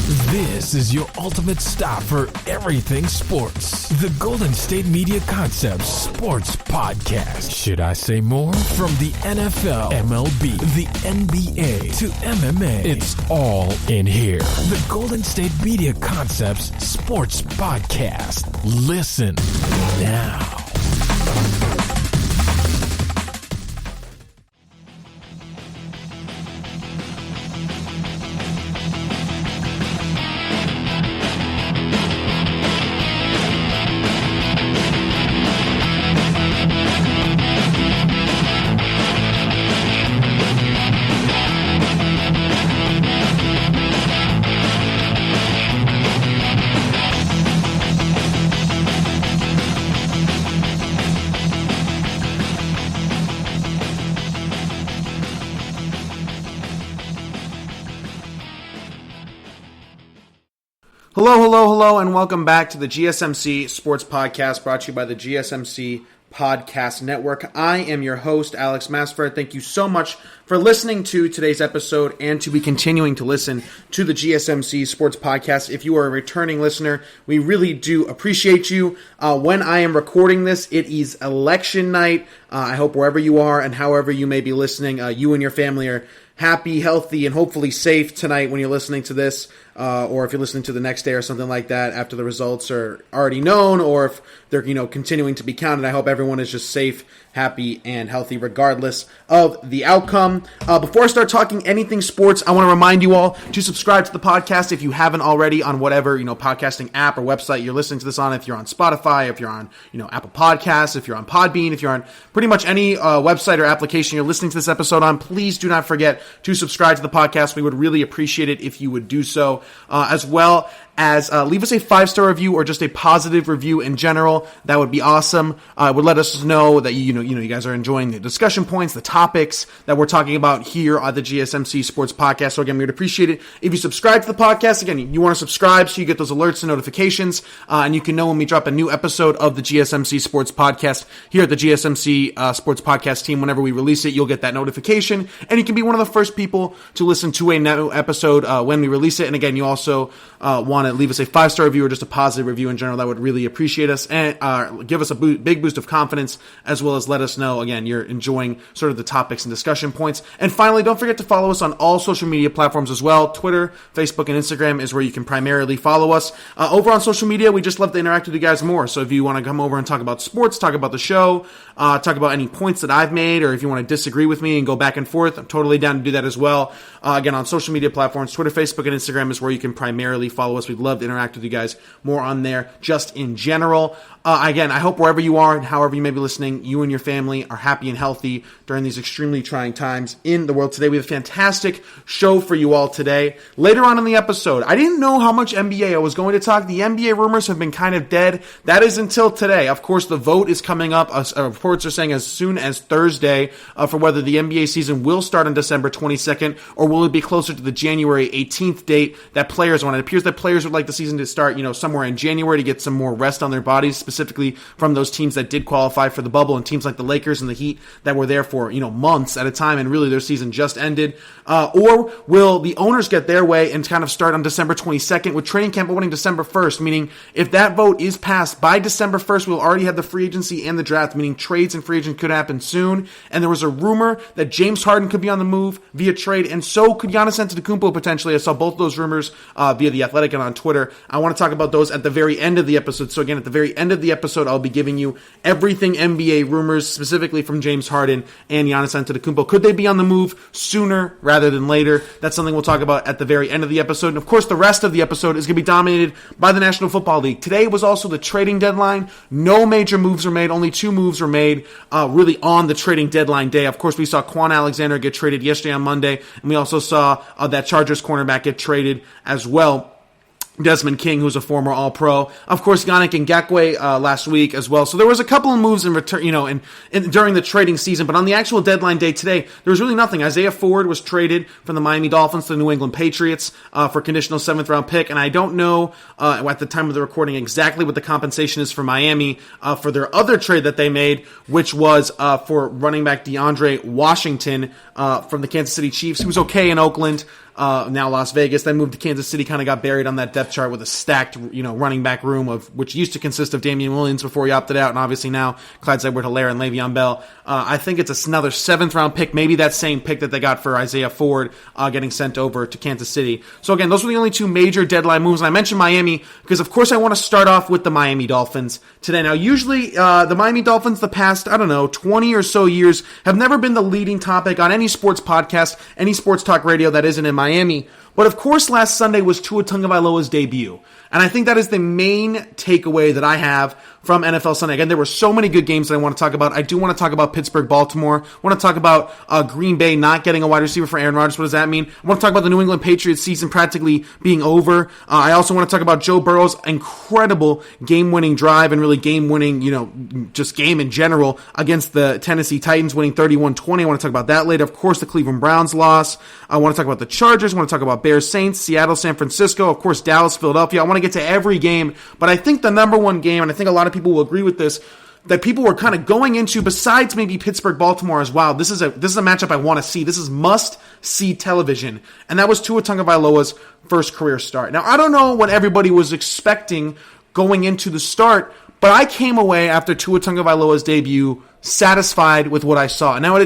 This is your ultimate stop for everything sports. The Golden State Media Concepts Sports Podcast. Should I say more? From the NFL, MLB, the NBA to MMA, it's all in here. The Golden State Media Concepts Sports Podcast. Listen now. Hello, and welcome back to the GSMC Sports Podcast, brought to you by the GSMC Podcast Network. I am your host, Alex Masfer. Thank you so much for listening to today's episode and to be continuing to listen to the GSMC Sports Podcast. If you are a returning listener, we really do appreciate you. When I am recording this, it is election night. I hope wherever you are and however you may be listening, you and your family are happy, healthy, and hopefully safe tonight when you're listening to this, or if you're listening to the next day or something like that after the results are already known, or if they're continuing to be counted. I hope everyone is just safe, happy, and healthy regardless of the outcome. Before I start talking anything sports, I want to remind you all to subscribe to the podcast if you haven't already on whatever podcasting app or website you're listening to this on. If you're on Spotify, if you're on Apple Podcasts, if you're on Podbean, if you're on pretty much any website or application you're listening to this episode on, please do not forget to subscribe to the podcast. We would really appreciate it if you would do so, as well as leave us a 5-star review or just a positive review in general. That would be awesome. It would let us know that you guys are enjoying the discussion points, the topics that we're talking about here on the GSMC Sports Podcast. So again, we would appreciate it if you subscribe to the podcast. Again, you want to subscribe so you get those alerts and notifications, and you can know when we drop a new episode of the GSMC Sports Podcast here at the GSMC Sports Podcast team. Whenever we release it, you'll get that notification, and you can be one of the first people to listen to a new episode when we release it. And again, you also want to leave us a 5-star review or just a positive review in general. That would really appreciate us and give us a big boost of confidence, as well as let us know, again, you're enjoying sort of the topics and discussion points. And finally, don't forget to follow us on all social media platforms as well. Twitter, Facebook, and Instagram is where you can primarily follow us. Over on social media, we just love to interact with you guys more. So if you want to come over and talk about sports, talk about the show, talk about any points that I've made, or if you want to disagree with me and go back and forth, I'm totally down to do that as well. Again, on social media platforms, Twitter, Facebook, and Instagram is where you can primarily follow us. We'd love to interact with you guys more on there, just in general. Again, I hope wherever you are and however you may be listening, you and your family are happy and healthy during these extremely trying times in the world today. We have a fantastic show for you all today. Later on in the episode, I didn't know how much NBA I was going to talk. The NBA rumors have been kind of dead. That is until today. Of course, the vote is coming up. Reports are saying as soon as Thursday for whether the NBA season will start on December 22nd or will it be closer to the January 18th date that players want. It appears that players would like the season to start, somewhere in January to get some more rest on their bodies, specifically from those teams that did qualify for the bubble and teams like the Lakers and the Heat that were there for, months at a time and really their season just ended. Or will the owners get their way and kind of start on December 22nd with training camp opening December 1st, meaning if that vote is passed by December 1st, we'll already have the free agency and the draft, meaning trades and free agent could happen soon. And there was a rumor that James Harden could be on the move via trade, and so could Giannis Antetokounmpo potentially. I saw both those rumors via The Athletic and on Twitter. I want to talk about those at the very end of the episode. So again, at the very end of the episode, I'll be giving you everything NBA rumors, specifically from James Harden and Giannis Antetokounmpo. Could they be on the move sooner rather than later? That's something we'll talk about at the very end of the episode. And of course, the rest of the episode is going to be dominated by the National Football League. Today was also the trading deadline. No major moves were made. Only 2 moves were made really on the trading deadline day. Of course, we saw Quan Alexander get traded yesterday on Monday, and we also saw that Chargers cornerback get traded as well. Desmond King, who's a former All-Pro. Of course, Yannick Ngakoue last week as well. So there was a couple of moves in return, during the trading season. But on the actual deadline day today, there was really nothing. Isaiah Ford was traded from the Miami Dolphins to the New England Patriots for a conditional 7th-round pick. And I don't know at the time of the recording exactly what the compensation is for Miami for their other trade that they made, which was for running back DeAndre Washington from the Kansas City Chiefs, who was okay in Oakland. now Las Vegas, then moved to Kansas City, kind of got buried on that depth chart with a stacked, running back room of which used to consist of Damian Williams before he opted out, and obviously now Clyde Edwards-Helaire and Le'Veon Bell. I think it's another 7th-round pick, maybe that same pick that they got for Isaiah Ford getting sent over to Kansas City. So again, those were the only 2 major deadline moves, and I mentioned Miami because, of course, I want to start off with the Miami Dolphins today. Now, usually the Miami Dolphins the past, 20 or so years have never been the leading topic on any sports podcast, any sports talk radio that isn't in Miami. But of course, last Sunday was Tua Tagovailoa's debut. And I think that is the main takeaway that I have from NFL Sunday. Again, there were so many good games that I want to talk about. I do want to talk about Pittsburgh-Baltimore. I want to talk about Green Bay not getting a wide receiver for Aaron Rodgers. What does that mean? I want to talk about the New England Patriots season practically being over. I also want to talk about Joe Burrow's incredible game-winning drive and really game-winning, just game in general against the Tennessee Titans, winning 31-20. I want to talk about that later. Of course, the Cleveland Browns loss. I want to talk about the Chargers. I want to talk about Bears, Saints, Seattle, San Francisco. Of course, Dallas, Philadelphia. I want to get to every game, but I think the number one game, and I think a lot of people will agree with this, that people were kind of going into, besides maybe Pittsburgh, Baltimore as well. This is a matchup I want to see. This is must-see television, and that was Tua Tagovailoa's first career start. Now, I don't know what everybody was expecting going into the start, but I came away after Tua Tagovailoa's debut satisfied with what I saw. Now, it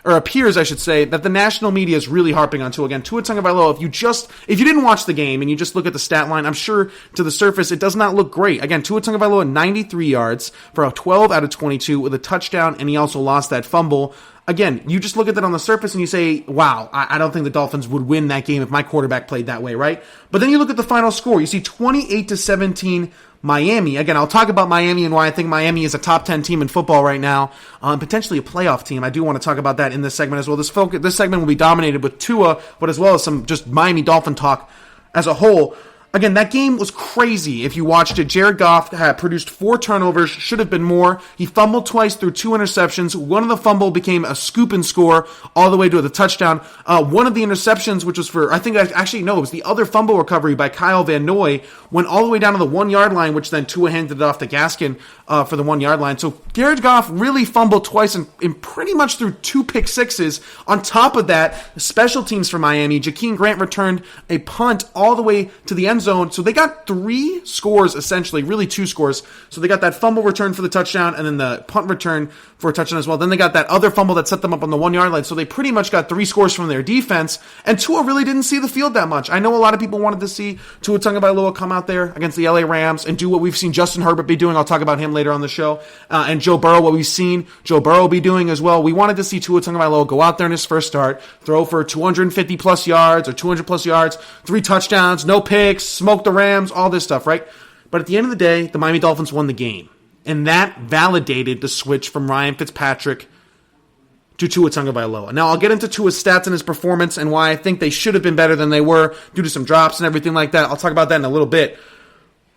appears, I should say, that the national media is really harping on Tua. Again, Tua Tagovailoa, if you didn't watch the game and you just look at the stat line, I'm sure to the surface it does not look great. Again, Tua Tagovailoa 93 yards for a 12 out of 22 with a touchdown, and he also lost that fumble. Again, you just look at that on the surface and you say, wow, I don't think the Dolphins would win that game if my quarterback played that way, right? But then you look at the final score. You see 28-17 Miami. Again, I'll talk about Miami and why I think Miami is a top 10 team in football right now, potentially a playoff team. I do want to talk about that in this segment as well. This segment will be dominated with Tua, but as well as some just Miami Dolphin talk as a whole. Again, that game was crazy if you watched it. Jared Goff had produced 4 turnovers, should have been more. He fumbled twice through 2 interceptions. One of the fumble became a scoop and score all the way to the touchdown. One of the interceptions, which was it was the other fumble recovery by Kyle Van Noy, went all the way down to the 1-yard line, which then Tua handed it off to Gaskin for the 1-yard line. So Jared Goff really fumbled twice and pretty much threw 2 pick sixes. On top of that, special teams for Miami, Jakeem Grant returned a punt all the way to the end zone. So they got 3 scores, essentially, really 2 scores. So they got that fumble return for the touchdown and then the punt return for a touchdown as well. Then they got that other fumble that set them up on the 1-yard line. So they pretty much got 3 scores from their defense. And Tua really didn't see the field that much. I know a lot of people wanted to see Tua Tagovailoa come out there against the LA Rams and do what we've seen Justin Herbert be doing. I'll talk about him later on the show. And Joe Burrow, what we've seen Joe Burrow be doing as well. We wanted to see Tua Tagovailoa go out there in his first start, throw for 250 plus yards or 200 plus yards, 3 touchdowns, no picks, smoke the Rams, all this stuff, right? But at the end of the day, the Miami Dolphins won the game. And that validated the switch from Ryan Fitzpatrick to Tua Tagovailoa. Now, I'll get into Tua's stats and his performance and why I think they should have been better than they were due to some drops and everything like that. I'll talk about that in a little bit.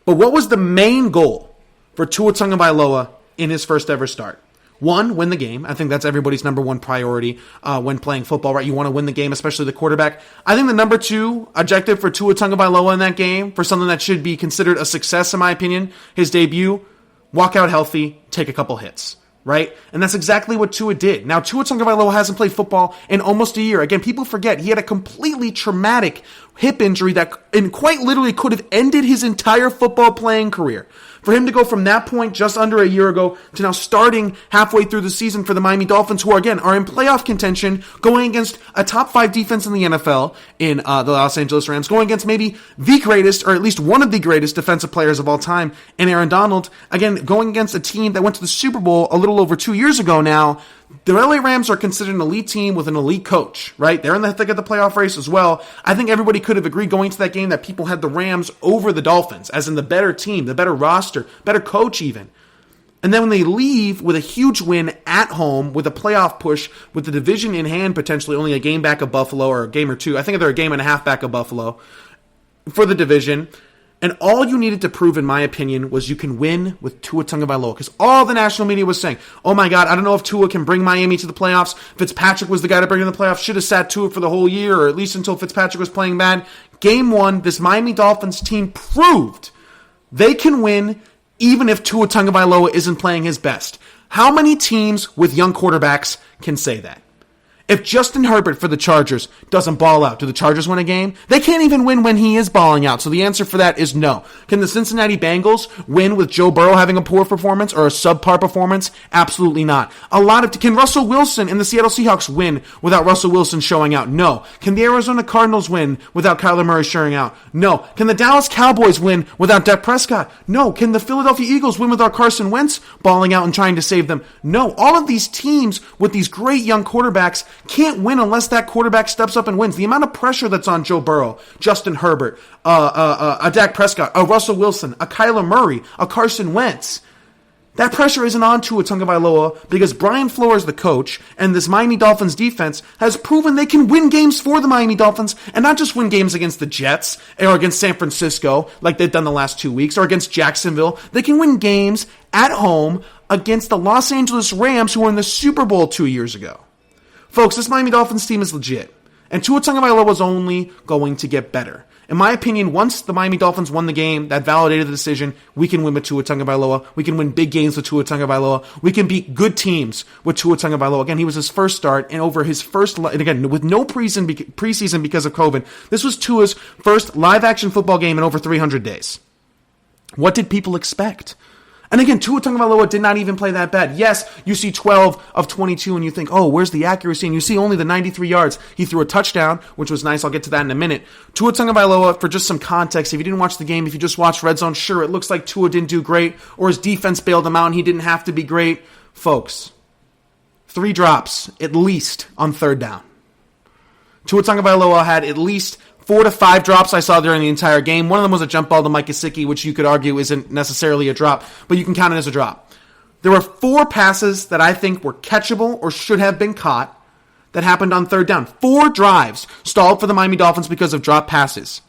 But what was the main goal for Tua Tagovailoa in his first ever start? 1, win the game. I think that's everybody's number 1 priority when playing football, right? You want to win the game, especially the quarterback. I think the number 2 objective for Tua Tagovailoa in that game, for something that should be considered a success, in my opinion, his debut, walk out healthy, take a couple hits, right? And that's exactly what Tua did. Now, Tua Tagovailoa hasn't played football in almost a year. Again, people forget he had a completely traumatic hip injury that quite literally could have ended his entire football playing career. For him to go from that point just under a year ago to now starting halfway through the season for the Miami Dolphins, who are in playoff contention, going against a top 5 defense in the NFL in the Los Angeles Rams, going against maybe the greatest, or at least one of the greatest defensive players of all time in Aaron Donald. Again, going against a team that went to the Super Bowl a little over 2 years ago now. The LA Rams are considered an elite team with an elite coach, right? They're in the thick of the playoff race as well. I think everybody could have agreed going into that game that people had the Rams over the Dolphins, as in the better team, the better roster, better coach even. And then when they leave with a huge win at home, with a playoff push, with the division in hand, potentially only a game back of Buffalo, or a game or 2, I think they're a game and a half back of Buffalo for the division. And all you needed to prove, in my opinion, was you can win with Tua Tagovailoa. Because all the national media was saying, oh my God, I don't know if Tua can bring Miami to the playoffs. Fitzpatrick was the guy to bring in the playoffs. Should have sat Tua for the whole year, or at least until Fitzpatrick was playing bad. Game 1, this Miami Dolphins team proved they can win even if Tua Tagovailoa isn't playing his best. How many teams with young quarterbacks can say that? If Justin Herbert for the Chargers doesn't ball out, do the Chargers win a game? They can't even win when he is balling out. So the answer for that is no. Can the Cincinnati Bengals win with Joe Burrow having a poor performance or a subpar performance? Absolutely not. Can Russell Wilson and the Seattle Seahawks win without Russell Wilson showing out? No. Can the Arizona Cardinals win without Kyler Murray showing out? No. Can the Dallas Cowboys win without Dak Prescott? No. Can the Philadelphia Eagles win without Carson Wentz balling out and trying to save them? No. All of these teams with these great young quarterbacks can't win unless that quarterback steps up and wins. The amount of pressure that's on Joe Burrow, Justin Herbert, a Dak Prescott, a Russell Wilson, a Kyler Murray, a Carson Wentz, that pressure isn't on Tua Tagovailoa because Brian Flores, the coach, and this Miami Dolphins defense has proven they can win games for the Miami Dolphins and not just win games against the Jets or against San Francisco like they've done the last 2 weeks or against Jacksonville. They can win games at home against the Los Angeles Rams who were in the Super Bowl 2 years ago. Folks, this Miami Dolphins team is legit, and Tua Tagovailoa is only going to get better. In my opinion, once the Miami Dolphins won the game, that validated the decision. We can win with Tua Tagovailoa. We can win big games with Tua Tagovailoa. We can beat good teams with Tua Tagovailoa. Again, he was his first start, and over his first, and again, with no preseason because of COVID, this was Tua's first live-action football game in over 300 days. What did people expect? And again, Tua Tagovailoa did not even play that bad. Yes, you see 12 of 22 and you think, oh, where's the accuracy? And you see only the 93 yards. He threw a touchdown, which was nice. I'll get to that in a minute. Tua Tagovailoa, for just some context, if you didn't watch the game, if you just watched Red Zone, sure, it looks like Tua didn't do great or his defense bailed him out and he didn't have to be great. Folks, 3 drops at least on third down. Tua Tagovailoa had at least 4 to 5 drops I saw during the entire game. One of them was a jump ball to Mike Gesicki, which you could argue isn't necessarily a drop, but you can count it as a drop. There were 4 passes that I think were catchable or should have been caught that happened on third down. 4 drives stalled for the Miami Dolphins because of drop passes.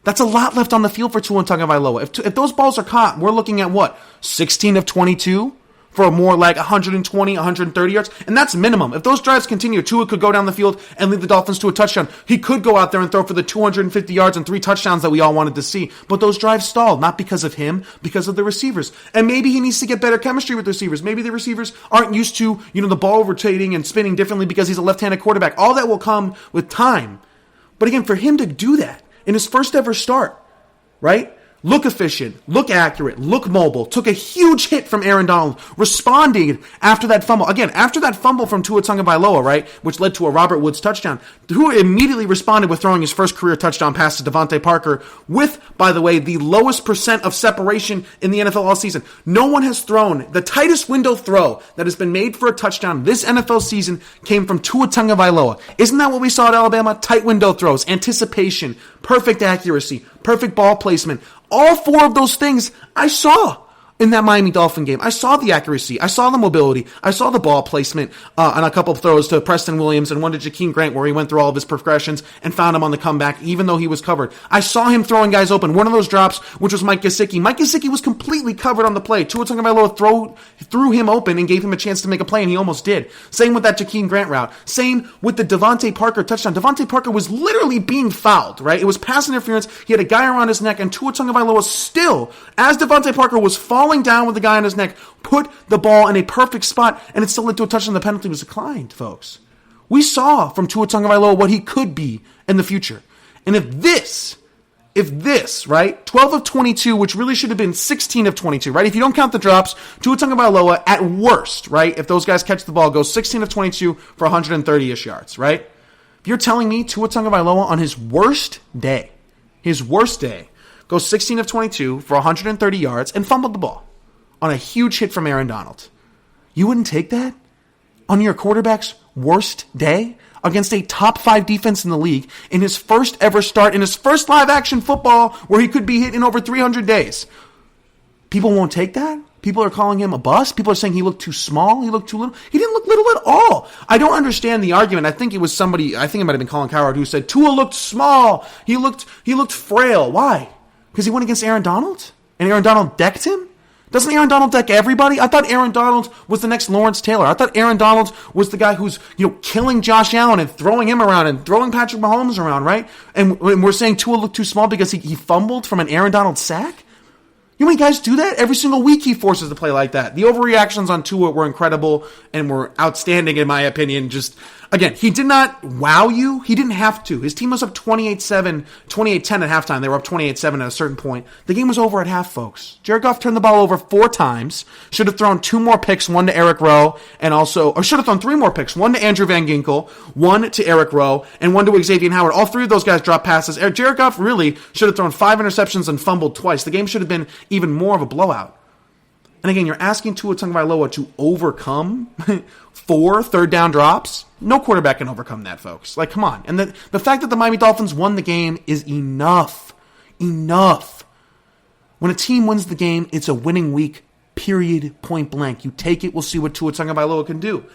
That's a lot left on the field for Tua Tagovailoa. If those balls are caught, we're looking at what? 16 of 22? For more like 120, 130 yards. And that's minimum. If those drives continue, Tua could go down the field and lead the Dolphins to a touchdown. He could go out there and throw for the 250 yards and 3 touchdowns that we all wanted to see. But those drives stalled, not because of him, because of the receivers. And maybe he needs to get better chemistry with the receivers. Maybe the receivers aren't used to, the ball rotating and spinning differently because he's a left-handed quarterback. All that will come with time. But again, for him to do that in his first ever start, right? Look efficient, look accurate, look mobile. Took a huge hit from Aaron Donald, responding after that fumble. Again, after that fumble from Tua Tagovailoa, right, which led to a Robert Woods touchdown, Tua immediately responded with throwing his first career touchdown pass to Devontae Parker with, by the way, the lowest percent of separation in the NFL all season. No one has thrown the tightest window throw that has been made for a touchdown this NFL season came from Tua Tagovailoa. Isn't that what we saw at Alabama? Tight window throws, anticipation, perfect accuracy, perfect ball placement. All 4 of those things I saw in that Miami Dolphin game. I saw the accuracy. I saw the mobility. I saw the ball placement on a couple of throws to Preston Williams and one to Jakeem Grant where he went through all of his progressions and found him on the comeback even though he was covered. I saw him throwing guys open. One of those drops, which was Mike Gesicki. Mike Gesicki was completely covered on the play. Tua Tagovailoa threw him open and gave him a chance to make a play, and he almost did. Same with that Jakeem Grant route. Same with the Devontae Parker touchdown. Devontae Parker was literally being fouled, right? It was pass interference. He had a guy around his neck, and Tua Tagovailoa still, as Devontae Parker was falling down with the guy on his neck, put the ball in a perfect spot, and it still led to a touchdown. The penalty was declined, folks. We saw from Tua Tagovailoa what he could be in the future. And if this, right, 12 of 22, which really should have been 16 of 22, right? If you don't count the drops, Tua Tagovailoa at worst, right, if those guys catch the ball, goes 16 of 22 for 130-ish yards, right? If you're telling me Tua Tagovailoa on his worst day, goes 16 of 22 for 130 yards and fumbled the ball on a huge hit from Aaron Donald. You wouldn't take that on your quarterback's worst day against a top 5 defense in the league in his first ever start, in his first live action football where he could be hit in over 300 days. People won't take that? People are calling him a bust. People are saying he looked too small. He looked too little. He didn't look little at all. I don't understand the argument. I think it was somebody, I think it might have been Colin Cowherd, who said Tua looked small. He looked frail. Why? Because he went against Aaron Donald? And Aaron Donald decked him? Doesn't Aaron Donald deck everybody? I thought Aaron Donald was the next Lawrence Taylor. I thought Aaron Donald was the guy who's, killing Josh Allen and throwing him around and throwing Patrick Mahomes around, right? And we're saying Tua looked too small because he fumbled from an Aaron Donald sack? You know how many guys do that? Every single week he forces to play like that. The overreactions on Tua were incredible and were outstanding in my opinion. Again, he did not wow you. He didn't have to. His team was up 28-7, 28-10 at halftime. They were up 28-7 at a certain point. The game was over at half, folks. Jared Goff turned the ball over 4 times. Should have thrown 2 more picks, one to Eric Rowe, or should have thrown 3 more picks, one to Andrew Van Ginkel, one to Eric Rowe, and one to Xavier Howard. All 3 of those guys dropped passes. Jared Goff really should have thrown 5 interceptions and fumbled twice. The game should have been even more of a blowout. And again, you're asking Tua Tagovailoa to overcome 4 third-down drops? No quarterback can overcome that, folks. Like, come on. And the fact that the Miami Dolphins won the game is enough. Enough. When a team wins the game, it's a winning week, period, point blank. You take it, we'll see what Tua Tagovailoa can do.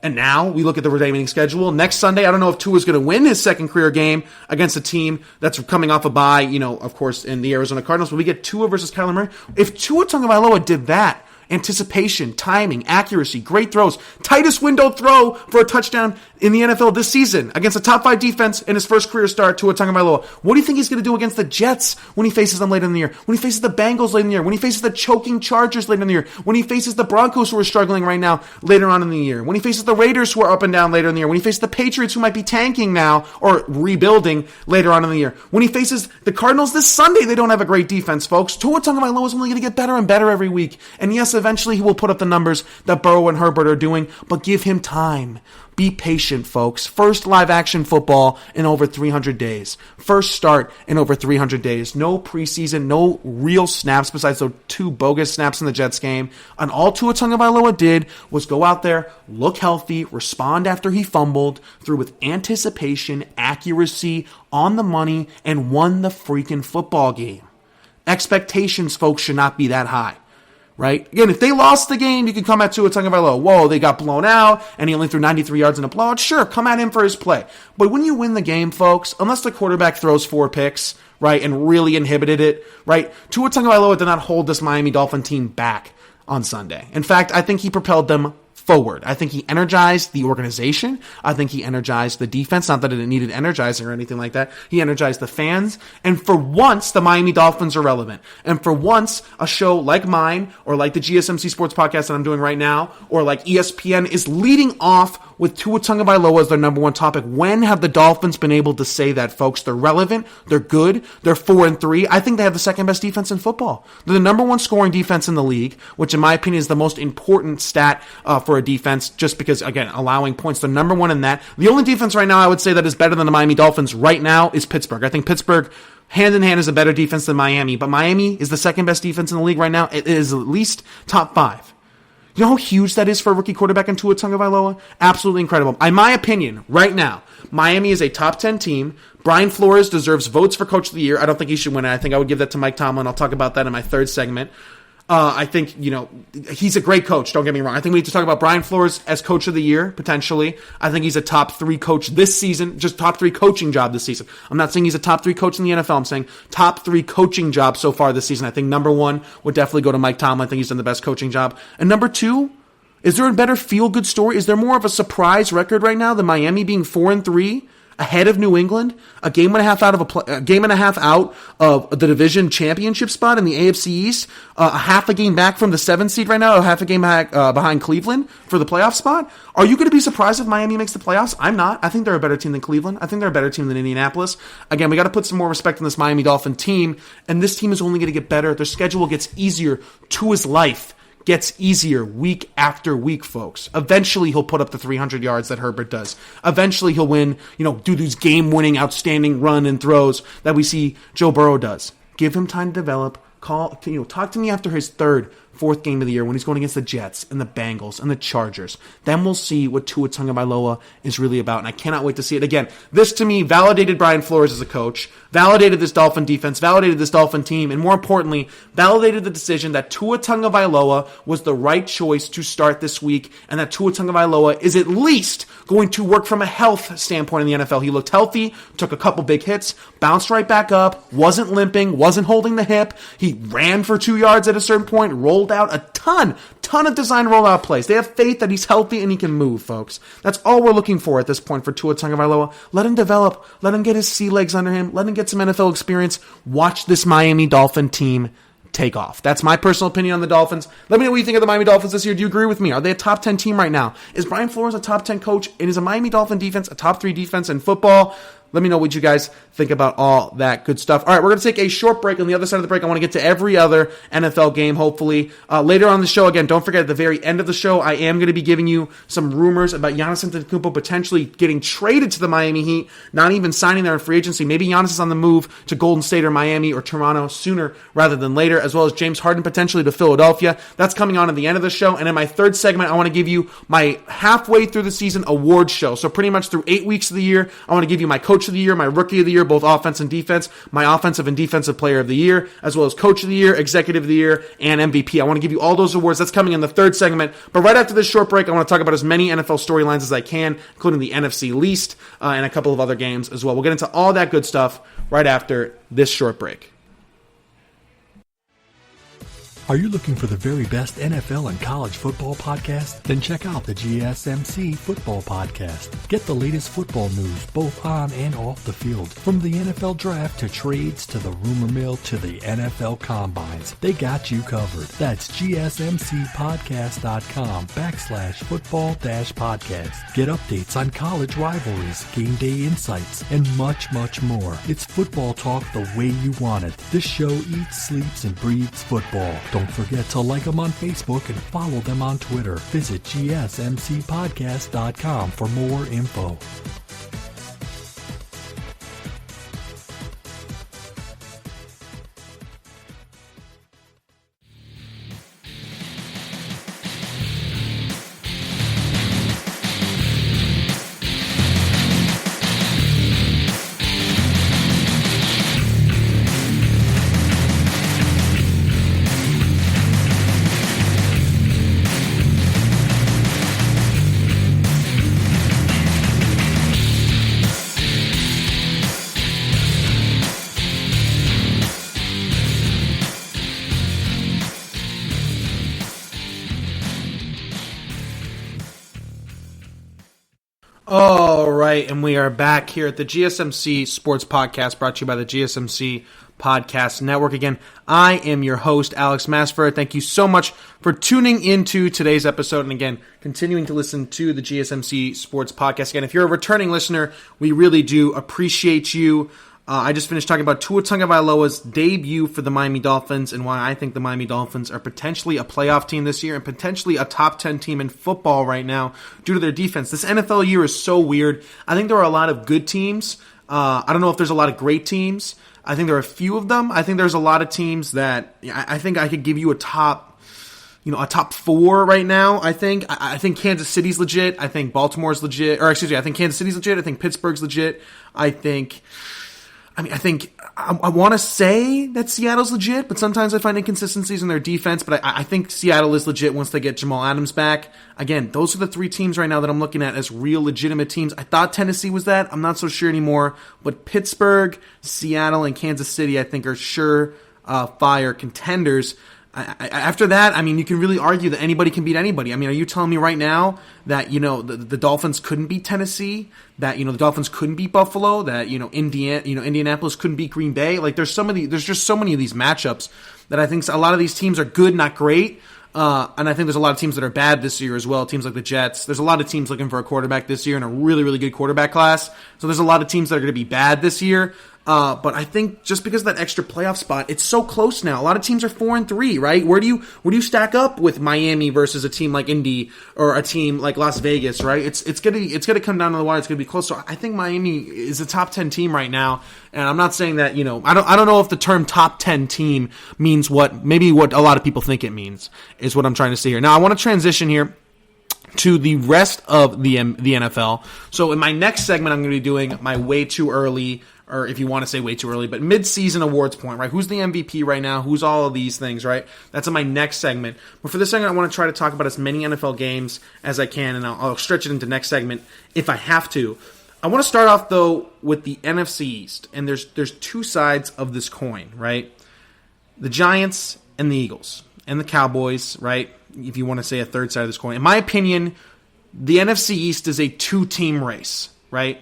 And now we look at the remaining schedule. Next Sunday, I don't know if Tua's going to win his second career game against a team that's coming off a bye, of course, in the Arizona Cardinals. But we get Tua versus Kyler Murray. If Tua Tagovailoa did that, anticipation, timing, accuracy, great throws, tightest window throw for a touchdown in the NFL this season against a top 5 defense in his first career start, Tua Tagovailoa. What do you think he's going to do against the Jets when he faces them later in the year? When he faces the Bengals later in the year? When he faces the choking Chargers later in the year? When he faces the Broncos who are struggling right now later on in the year? When he faces the Raiders who are up and down later in the year? When he faces the Patriots who might be tanking now or rebuilding later on in the year? When he faces the Cardinals this Sunday, they don't have a great defense, folks. Tua Tagovailoa is only going to get better and better every week. And yes, eventually he will put up the numbers that Burrow and Herbert are doing, but give him time. Be patient, folks. First live-action football in over 300 days. First start in over 300 days. No preseason, no real snaps besides those 2 bogus snaps in the Jets game. And all Tua Tagovailoa did was go out there, look healthy, respond after he fumbled, threw with anticipation, accuracy, on the money, and won the freaking football game. Expectations, folks, should not be that high. Right? Again, if they lost the game, you can come at Tua Tagovailoa. Whoa, they got blown out, and he only threw 93 yards in a blowout. Sure, come at him for his play. But when you win the game, folks, unless the quarterback throws 4 picks, right, and really inhibited it, right, Tua Tagovailoa did not hold this Miami Dolphin team back on Sunday. In fact, I think he propelled them forward. I think he energized the organization. I think he energized the defense. Not that it needed energizing or anything like that. He energized the fans. And for once, the Miami Dolphins are relevant. And for once, a show like mine or like the GSMC Sports Podcast that I'm doing right now or like ESPN is leading off with Tua Tagovailoa as their number 1 topic. When have the Dolphins been able to say that, folks? They're relevant. They're good. They're 4-3. I think they have the second best defense in football. They're the number 1 scoring defense in the league, which in my opinion is the most important stat for a defense just because, again, allowing points. They're number 1 in that. The only defense right now I would say that is better than the Miami Dolphins right now is Pittsburgh. I think Pittsburgh hand in hand is a better defense than Miami, but Miami is the second best defense in the league right now. It is at least top 5. You know how huge that is for a rookie quarterback in Tua Tagovailoa? Absolutely incredible. In my opinion, right now, Miami is a top 10 team. Brian Flores deserves votes for Coach of the Year. I don't think he should win it. I think I would give that to Mike Tomlin. I'll talk about that in my 3rd segment. I think, he's a great coach. Don't get me wrong. I think we need to talk about Brian Flores as Coach of the Year, potentially. I think he's a top 3 coach this season, just top 3 coaching job this season. I'm not saying he's a top 3 coach in the NFL. I'm saying top 3 coaching job so far this season. I think number 1 would definitely go to Mike Tomlin. I think he's done the best coaching job. And number 2, is there a better feel-good story? Is there more of a surprise record right now than Miami being 4-3? Ahead of New England, a game and a half out of the division championship spot in the AFC East, a half a game back from the 7th seed right now, a half a game back behind Cleveland for the playoff spot. Are you going to be surprised if Miami makes the playoffs? I'm not. I think they're a better team than Cleveland. I think they're a better team than Indianapolis. Again, we got to put some more respect in this Miami Dolphin team, and this team is only going to get better. Their schedule gets easier to his life. Gets easier week after week, folks. Eventually, he'll put up the 300 yards that Herbert does. Eventually, he'll win, do these game-winning, outstanding run and throws that we see Joe Burrow does. Give him time to develop. Talk to me after his 3rd, 4th game of the year when he's going against the Jets and the Bengals and the Chargers. Then we'll see what Tua Tagovailoa is really about, and I cannot wait to see it. Again, this to me validated Brian Flores as a coach, validated this Dolphin defense, validated this Dolphin team, and more importantly, validated the decision that Tua Tagovailoa was the right choice to start this week, and that Tua Tagovailoa is at least going to work from a health standpoint in the NFL. He looked healthy, took a couple big hits, bounced right back up, wasn't limping, wasn't holding the hip. He ran for 2 yards at a certain point, rolled out a ton of design rollout plays. They have faith that he's healthy and he can move, folks. That's all we're looking for at this point for Tua Tagovailoa. Let him develop. Let him get his sea legs under him. Let him get some NFL experience. Watch this Miami Dolphin team take off. That's my personal opinion on the Dolphins. Let me know what you think of the Miami Dolphins this year. Do you agree with me? Are they a top 10 team right now? Is Brian Flores a top 10 coach? And is a Miami Dolphin defense a top 3 defense in football? Let me know what you guys think about all that good stuff. All right, we're going to take a short break. On the other side of the break, I want to get to every other NFL game, hopefully. Later on the show, again, don't forget at the very end of the show, I am going to be giving you some rumors about Giannis Antetokounmpo potentially getting traded to the Miami Heat, not even signing there in free agency. Maybe Giannis is on the move to Golden State or Miami or Toronto sooner rather than later, as well as James Harden potentially to Philadelphia. That's coming on at the end of the show. And in my third segment, I want to give you my halfway through the season awards show. So pretty much through 8 weeks of the year, I want to give you my coach of the year, my rookie of the year, both offense and defense, my offensive and defensive player of the year, as well as coach of the year, executive of the year, and MVP. I want to give you all those awards. That's coming in the third segment. But right after this short break, I want to talk about as many NFL storylines as I can, including the NFC least and a couple of other games as well. We'll get into all that good stuff right after this short break. Are you looking for the very best NFL and college football podcast? Then check out the GSMC Football Podcast. Get the latest football news both on and off the field. From the NFL Draft to trades to the rumor mill to the NFL Combines, they got you covered. That's GSMCpodcast.com/football-podcast. Get updates on college rivalries, game day insights, and much, much more. It's football talk the way you want it. This show eats, sleeps, and breathes football. Don't forget to like them on Facebook and follow them on Twitter. Visit GSMCpodcast.com for more info. All right, and we are back here at the GSMC Sports Podcast, brought to you by the GSMC Podcast Network. Again, I am your host, Alex Masfer. Thank you so much for tuning into today's episode, and again, continuing to listen to the GSMC Sports Podcast. Again, if you're a returning listener, we really do appreciate you. I just finished talking about Tua Tagovailoa's debut for the Miami Dolphins and why I think the Miami Dolphins are potentially a playoff team this year and potentially a top 10 team in football right now due to their defense. This NFL year is so weird. I think there are a lot of good teams. I don't know if there's a lot of great teams. I think there are a few of them. I think there's a lot of teams that I think I could give you a top 4 right now. I think Kansas City's legit. I think Baltimore's legit. I think Kansas City's legit. I think Pittsburgh's legit. I want to say that Seattle's legit, but sometimes I find inconsistencies in their defense. But I think Seattle is legit once they get Jamal Adams back. Again, those are the 3 teams right now that I'm looking at as real legitimate teams. I thought Tennessee was that. I'm not so sure anymore. But Pittsburgh, Seattle, and Kansas City, I think, are sure fire contenders. After that, you can really argue that anybody can beat anybody. Are you telling me right now that, the Dolphins couldn't beat Tennessee, that, the Dolphins couldn't beat Buffalo, that, Indianapolis couldn't beat Green Bay? There's just so many of these matchups that I think a lot of these teams are good, not great. And I think there's a lot of teams that are bad this year as well. Teams like the Jets. There's a lot of teams looking for a quarterback this year and a really, really good quarterback class. So there's a lot of teams that are going to be bad this year. But I think just because of that extra playoff spot, it's so close now. A lot of teams are 4-3, right? Where do you stack up with Miami versus a team like Indy or a team like Las Vegas, right? It's gonna come down to the wire. It's gonna be close. So I think Miami is a top 10 team right now. And I'm not saying that, I don't know if the term top 10 team means what a lot of people think it means, is what I'm trying to say here. Now I want to transition here to the rest of the NFL. So in my next segment, I'm going to be doing my way too early, or if you want to say way too early, but mid-season awards point, right? Who's the MVP right now? Who's all of these things, right? That's in my next segment. But for this segment, I want to try to talk about as many NFL games as I can, and I'll stretch it into next segment if I have to. I want to start off, though, with the NFC East, and there's 2 sides of this coin, right? The Giants and the Eagles, and the Cowboys, right? If you want to say a third side of this coin. In my opinion, the NFC East is a 2-team race, right?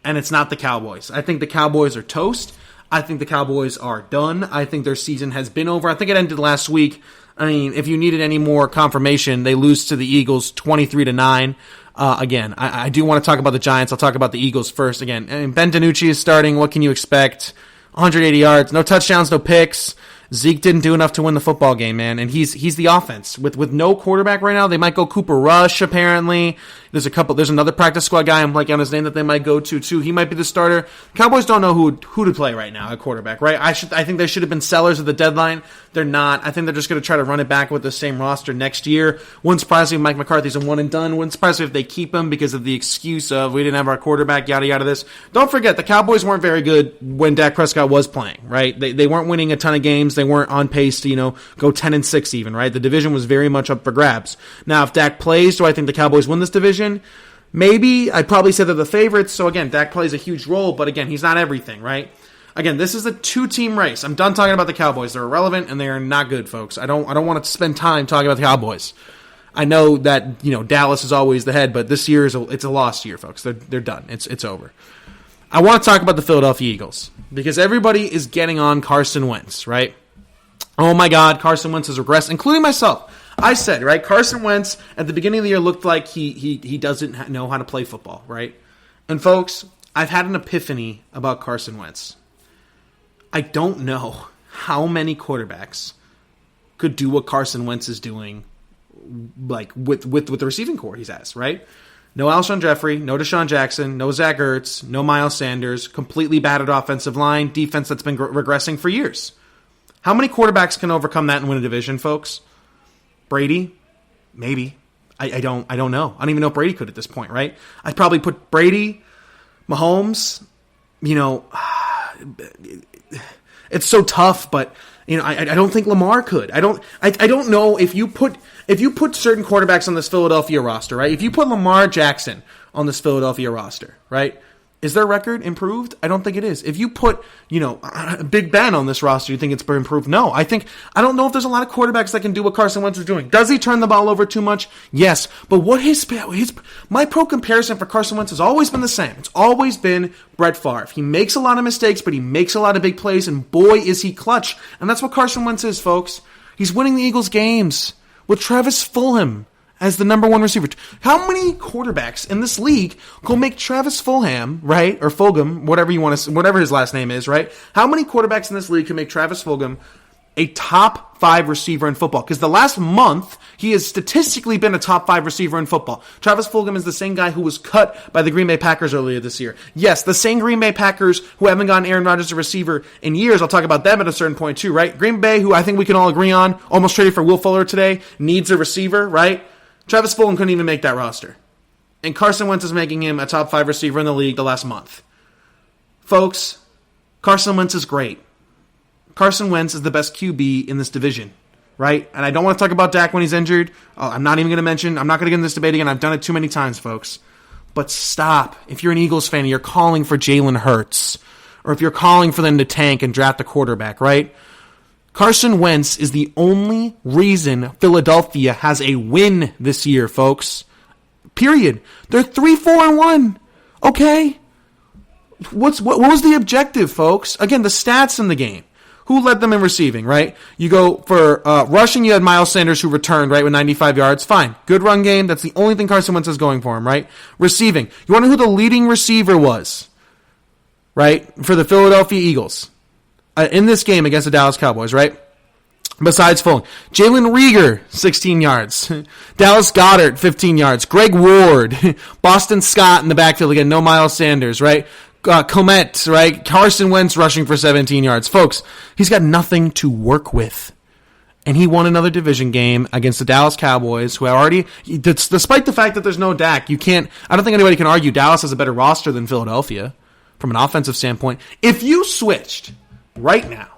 And it's not the Cowboys. I think the Cowboys are toast. I think the Cowboys are done. I think their season has been over. I think it ended last week. I mean, if you needed any more confirmation, they lose to the Eagles 23-9. Again, I do want to talk about the Giants. I'll talk about the Eagles first. Again, I mean, Ben DiNucci is starting. What can you expect? 180 yards, no touchdowns, no picks. Zeke didn't do enough to win the football game, man, and he's the offense. With no quarterback right now, they might go Cooper Rush, apparently. There's another practice squad guy, I'm blanking on his name, that they might go to, too. He might be the starter. Cowboys don't know who to play right now at quarterback, right? I think they should have been sellers at the deadline. They're not. I think they're just going to try to run it back with the same roster next year. Wouldn't surprise me if Mike McCarthy's a one and done. Wouldn't surprise me if they keep him because of the excuse of we didn't have our quarterback, yada, yada, this. Don't forget, the Cowboys weren't very good when Dak Prescott was playing, right? They weren't winning a ton of games. They weren't on pace to, go 10-6 even, right? The division was very much up for grabs. Now, if Dak plays, do I think the Cowboys win this division? Maybe. I'd probably say they're the favorites. So again, Dak plays a huge role, but again, he's not everything, right? Again, this is a two-team race. I'm done talking about the Cowboys. They're irrelevant and they are not good, folks. I don't want to spend time talking about the Cowboys. I know that, Dallas is always the head, but this year it's a lost year, folks. They're done. It's over. I want to talk about the Philadelphia Eagles because everybody is getting on Carson Wentz, right? Oh my God, Carson Wentz has regressed, including myself. I said, right, Carson Wentz at the beginning of the year looked like he doesn't know how to play football, right? And folks, I've had an epiphany about Carson Wentz. I don't know how many quarterbacks could do what Carson Wentz is doing, like with the receiving core he has, right? No Alshon Jeffrey, no Deshaun Jackson, no Zach Ertz, no Miles Sanders, completely battered offensive line, defense that's been regressing for years. How many quarterbacks can overcome that and win a division, folks? Brady? Maybe. I don't know. I don't even know if Brady could at this point, right? I'd probably put Brady, Mahomes, it's so tough, but I don't think Lamar could. I don't know if you put certain quarterbacks on this Philadelphia roster, right? If you put Lamar Jackson on this Philadelphia roster, right? Is their record improved? I don't think it is. If you put, Big Ben on this roster, you think it's improved? No. I don't know if there's a lot of quarterbacks that can do what Carson Wentz is doing. Does he turn the ball over too much? Yes. But what my pro comparison for Carson Wentz has always been the same. It's always been Brett Favre. He makes a lot of mistakes, but he makes a lot of big plays, and boy, is he clutch. And that's what Carson Wentz is, folks. He's winning the Eagles games with Travis Fulgham as the number one receiver. How many quarterbacks in this league can make Travis Fulgham, right, or Fulgham, whatever his last name is, right? How many quarterbacks in this league can make Travis Fulgham a top 5 receiver in football? Because the last month, he has statistically been a top 5 receiver in football. Travis Fulgham is the same guy who was cut by the Green Bay Packers earlier this year. Yes, the same Green Bay Packers who haven't gotten Aaron Rodgers a receiver in years. I'll talk about them at a certain point too, right? Green Bay, who I think we can all agree on, almost traded for Will Fuller today, needs a receiver, right? Travis Fulgham couldn't even make that roster. And Carson Wentz is making him a top 5 receiver in the league the last month. Folks, Carson Wentz is great. Carson Wentz is the best QB in this division, right? And I don't want to talk about Dak when he's injured. I'm not even going to mention, I'm not going to get in this debate again. I've done it too many times, folks. But stop. If you're an Eagles fan and you're calling for Jalen Hurts, or if you're calling for them to tank and draft a quarterback, right? Carson Wentz is the only reason Philadelphia has a win this year, folks. Period. They're 3-4-1. Okay? What was the objective, folks? Again, the stats in the game. Who led them in receiving, right? You go for rushing, you had Miles Sanders who returned, right, with 95 yards. Fine. Good run game. That's the only thing Carson Wentz is going for him, right? Receiving. You want to know who the leading receiver was, right, for the Philadelphia Eagles? In this game against the Dallas Cowboys, right? Besides Fulgham, Jalen Reagor, 16 yards. Dallas Goedert, 15 yards. Greg Ward, Boston Scott in the backfield again. No Miles Sanders, right? Komet, right? Carson Wentz rushing for 17 yards. Folks, he's got nothing to work with. And he won another division game against the Dallas Cowboys, who already, despite the fact that there's no Dak, I don't think anybody can argue Dallas has a better roster than Philadelphia from an offensive standpoint. If you switched right now,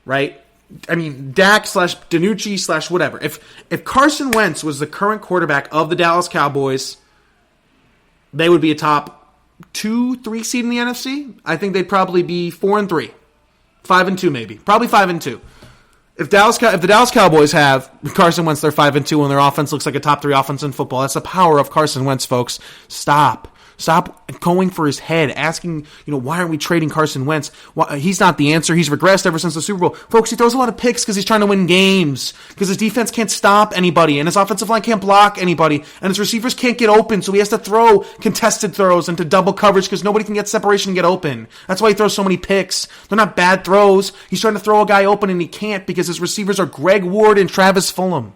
right? I mean, Dak / DiNucci / whatever. If Carson Wentz was the current quarterback of the Dallas Cowboys, they would be a top 2-3 seed in the NFC. I think they'd probably be 4-3, 5-2 maybe, probably 5-2. If the Dallas Cowboys have Carson Wentz, they're 5-2, and their offense looks like a top 3 offense in football. That's the power of Carson Wentz, folks. Stop. Stop going for his head, asking, why aren't we trading Carson Wentz? He's not the answer. He's regressed ever since the Super Bowl. Folks, he throws a lot of picks because he's trying to win games, because his defense can't stop anybody, and his offensive line can't block anybody, and his receivers can't get open, so he has to throw contested throws into double coverage because nobody can get separation and get open. That's why he throws so many picks. They're not bad throws. He's trying to throw a guy open, and he can't because his receivers are Greg Ward and Travis Fulgham.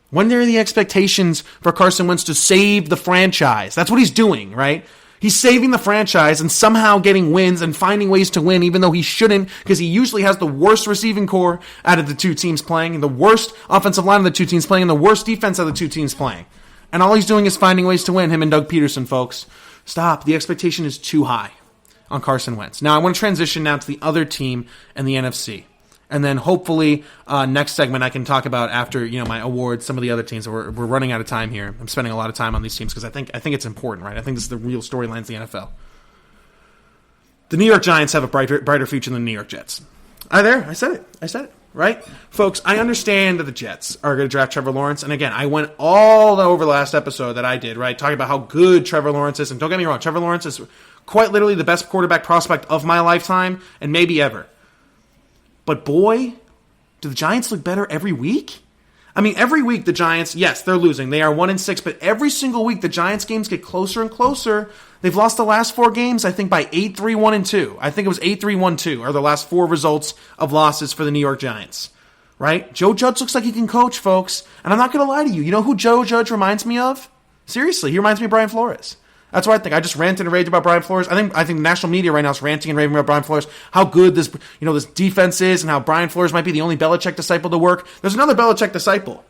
When are the expectations for Carson Wentz to save the franchise? That's what he's doing, right? He's saving the franchise and somehow getting wins and finding ways to win, even though he shouldn't, because he usually has the worst receiving core out of the two teams playing, and the worst offensive line of the two teams playing, and the worst defense of the two teams playing. And all he's doing is finding ways to win, him and Doug Peterson, folks. Stop. The expectation is too high on Carson Wentz. Now, I want to transition now to the other team in the NFC. And then hopefully next segment I can talk about after my awards, some of the other teams. We're running out of time here. I'm spending a lot of time on these teams because I think it's important, right? I think this is the real storylines of the NFL. The New York Giants have a brighter future than the New York Jets. I said it, right? Folks, I understand that the Jets are going to draft Trevor Lawrence. And again, I went all over the last episode that I did, right? Talking about how good Trevor Lawrence is. And don't get me wrong, Trevor Lawrence is quite literally the best quarterback prospect of my lifetime and maybe ever. But boy, do the Giants look better every week? I mean, every week the Giants, yes, they're losing. They are 1-6, but every single week the Giants games get closer and closer. They've lost the last 4 games, I think, by 8-3-1-2. I think it was 8-3-1-2 are the last 4 results of losses for the New York Giants. Right? Joe Judge looks like he can coach, folks. And I'm not going to lie to you. You know who Joe Judge reminds me of? Seriously, he reminds me of Brian Flores. That's what I think. I just ranted and raved about Brian Flores. I think the national media right now is ranting and raving about Brian Flores. How good this defense is, and how Brian Flores might be the only Belichick disciple to work. There's another Belichick disciple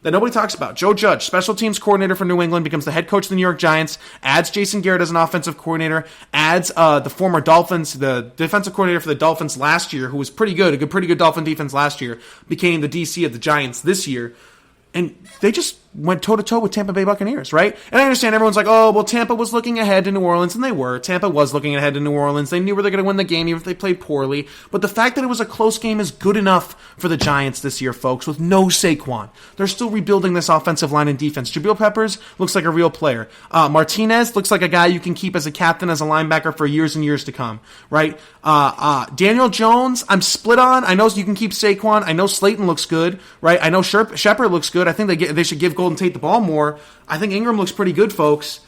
that nobody talks about. Joe Judge, special teams coordinator for New England, becomes the head coach of the New York Giants. Adds Jason Garrett as an offensive coordinator. Adds the former Dolphins, the defensive coordinator for the Dolphins last year, who was pretty good, pretty good Dolphin defense last year, became the DC of the Giants this year. And they just went toe-to-toe with Tampa Bay Buccaneers, right? And I understand everyone's like, oh, well, Tampa was looking ahead to New Orleans, and they were. Tampa was looking ahead to New Orleans. They knew where they're going to win the game, even if they played poorly. But the fact that it was a close game is good enough for the Giants this year, folks, with no Saquon. They're still rebuilding this offensive line and defense. Jabril Peppers looks like a real player. Martinez looks like a guy you can keep as a captain, as a linebacker for years and years to come, right? Daniel Jones, I'm split on. I know you can keep Saquon. I know Slayton looks good, right? I know Shepard looks good. I think they should give Golden Tate the ball more. I think Ingram looks pretty good, folks.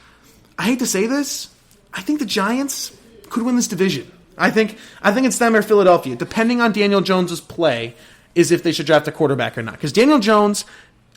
I hate to say this. I think the Giants could win this division. I think it's them or Philadelphia, depending on Daniel Jones' play, is if they should draft a quarterback or not. Because Daniel Jones,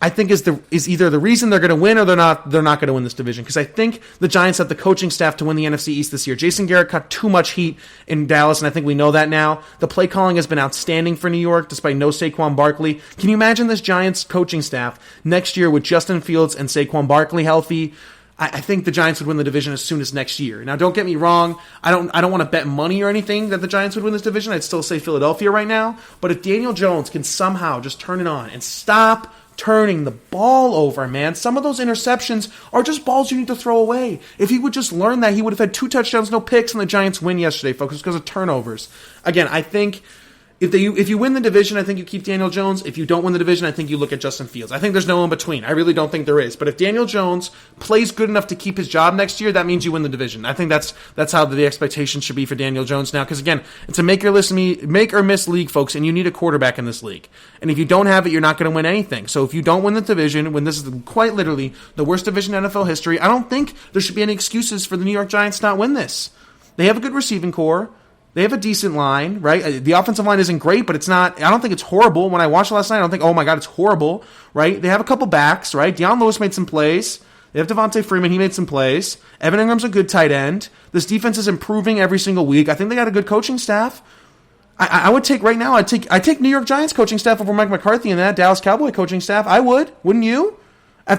I think, is either the reason they're going to win or they're not going to win this division. Because I think the Giants have the coaching staff to win the NFC East this year. Jason Garrett got too much heat in Dallas, and I think we know that now. The play calling has been outstanding for New York, despite no Saquon Barkley. Can you imagine this Giants coaching staff next year with Justin Fields and Saquon Barkley healthy? I think the Giants would win the division as soon as next year. Now, don't get me wrong. I don't want to bet money or anything that the Giants would win this division. I'd still say Philadelphia right now. But if Daniel Jones can somehow just turn it on and stop turning the ball over, man. Some of those interceptions are just balls you need to throw away. If he would just learn that, he would have had 2 touchdowns, no picks, and the Giants win yesterday, folks, because of turnovers. Again, I think if you win the division, I think you keep Daniel Jones. If you don't win the division, I think you look at Justin Fields. I think there's no in between. I really don't think there is. But if Daniel Jones plays good enough to keep his job next year, that means you win the division. I think that's how the expectation should be for Daniel Jones now. Because again, it's a make or miss league, folks, and you need a quarterback in this league. And if you don't have it, you're not going to win anything. So if you don't win the division, when this is quite literally the worst division in NFL history, I don't think there should be any excuses for the New York Giants to not win this. They have a good receiving core. They have a decent line, right? The offensive line isn't great, but it's not. I don't think it's horrible. When I watched it last night, I don't think, oh my God, it's horrible, right? They have a couple backs, right? Deion Lewis made some plays. They have Devontae Freeman. He made some plays. Evan Ingram's a good tight end. This defense is improving every single week. I think they got a good coaching staff. I would take right now. I take New York Giants coaching staff over Mike McCarthy and that Dallas Cowboy coaching staff. I would, wouldn't you?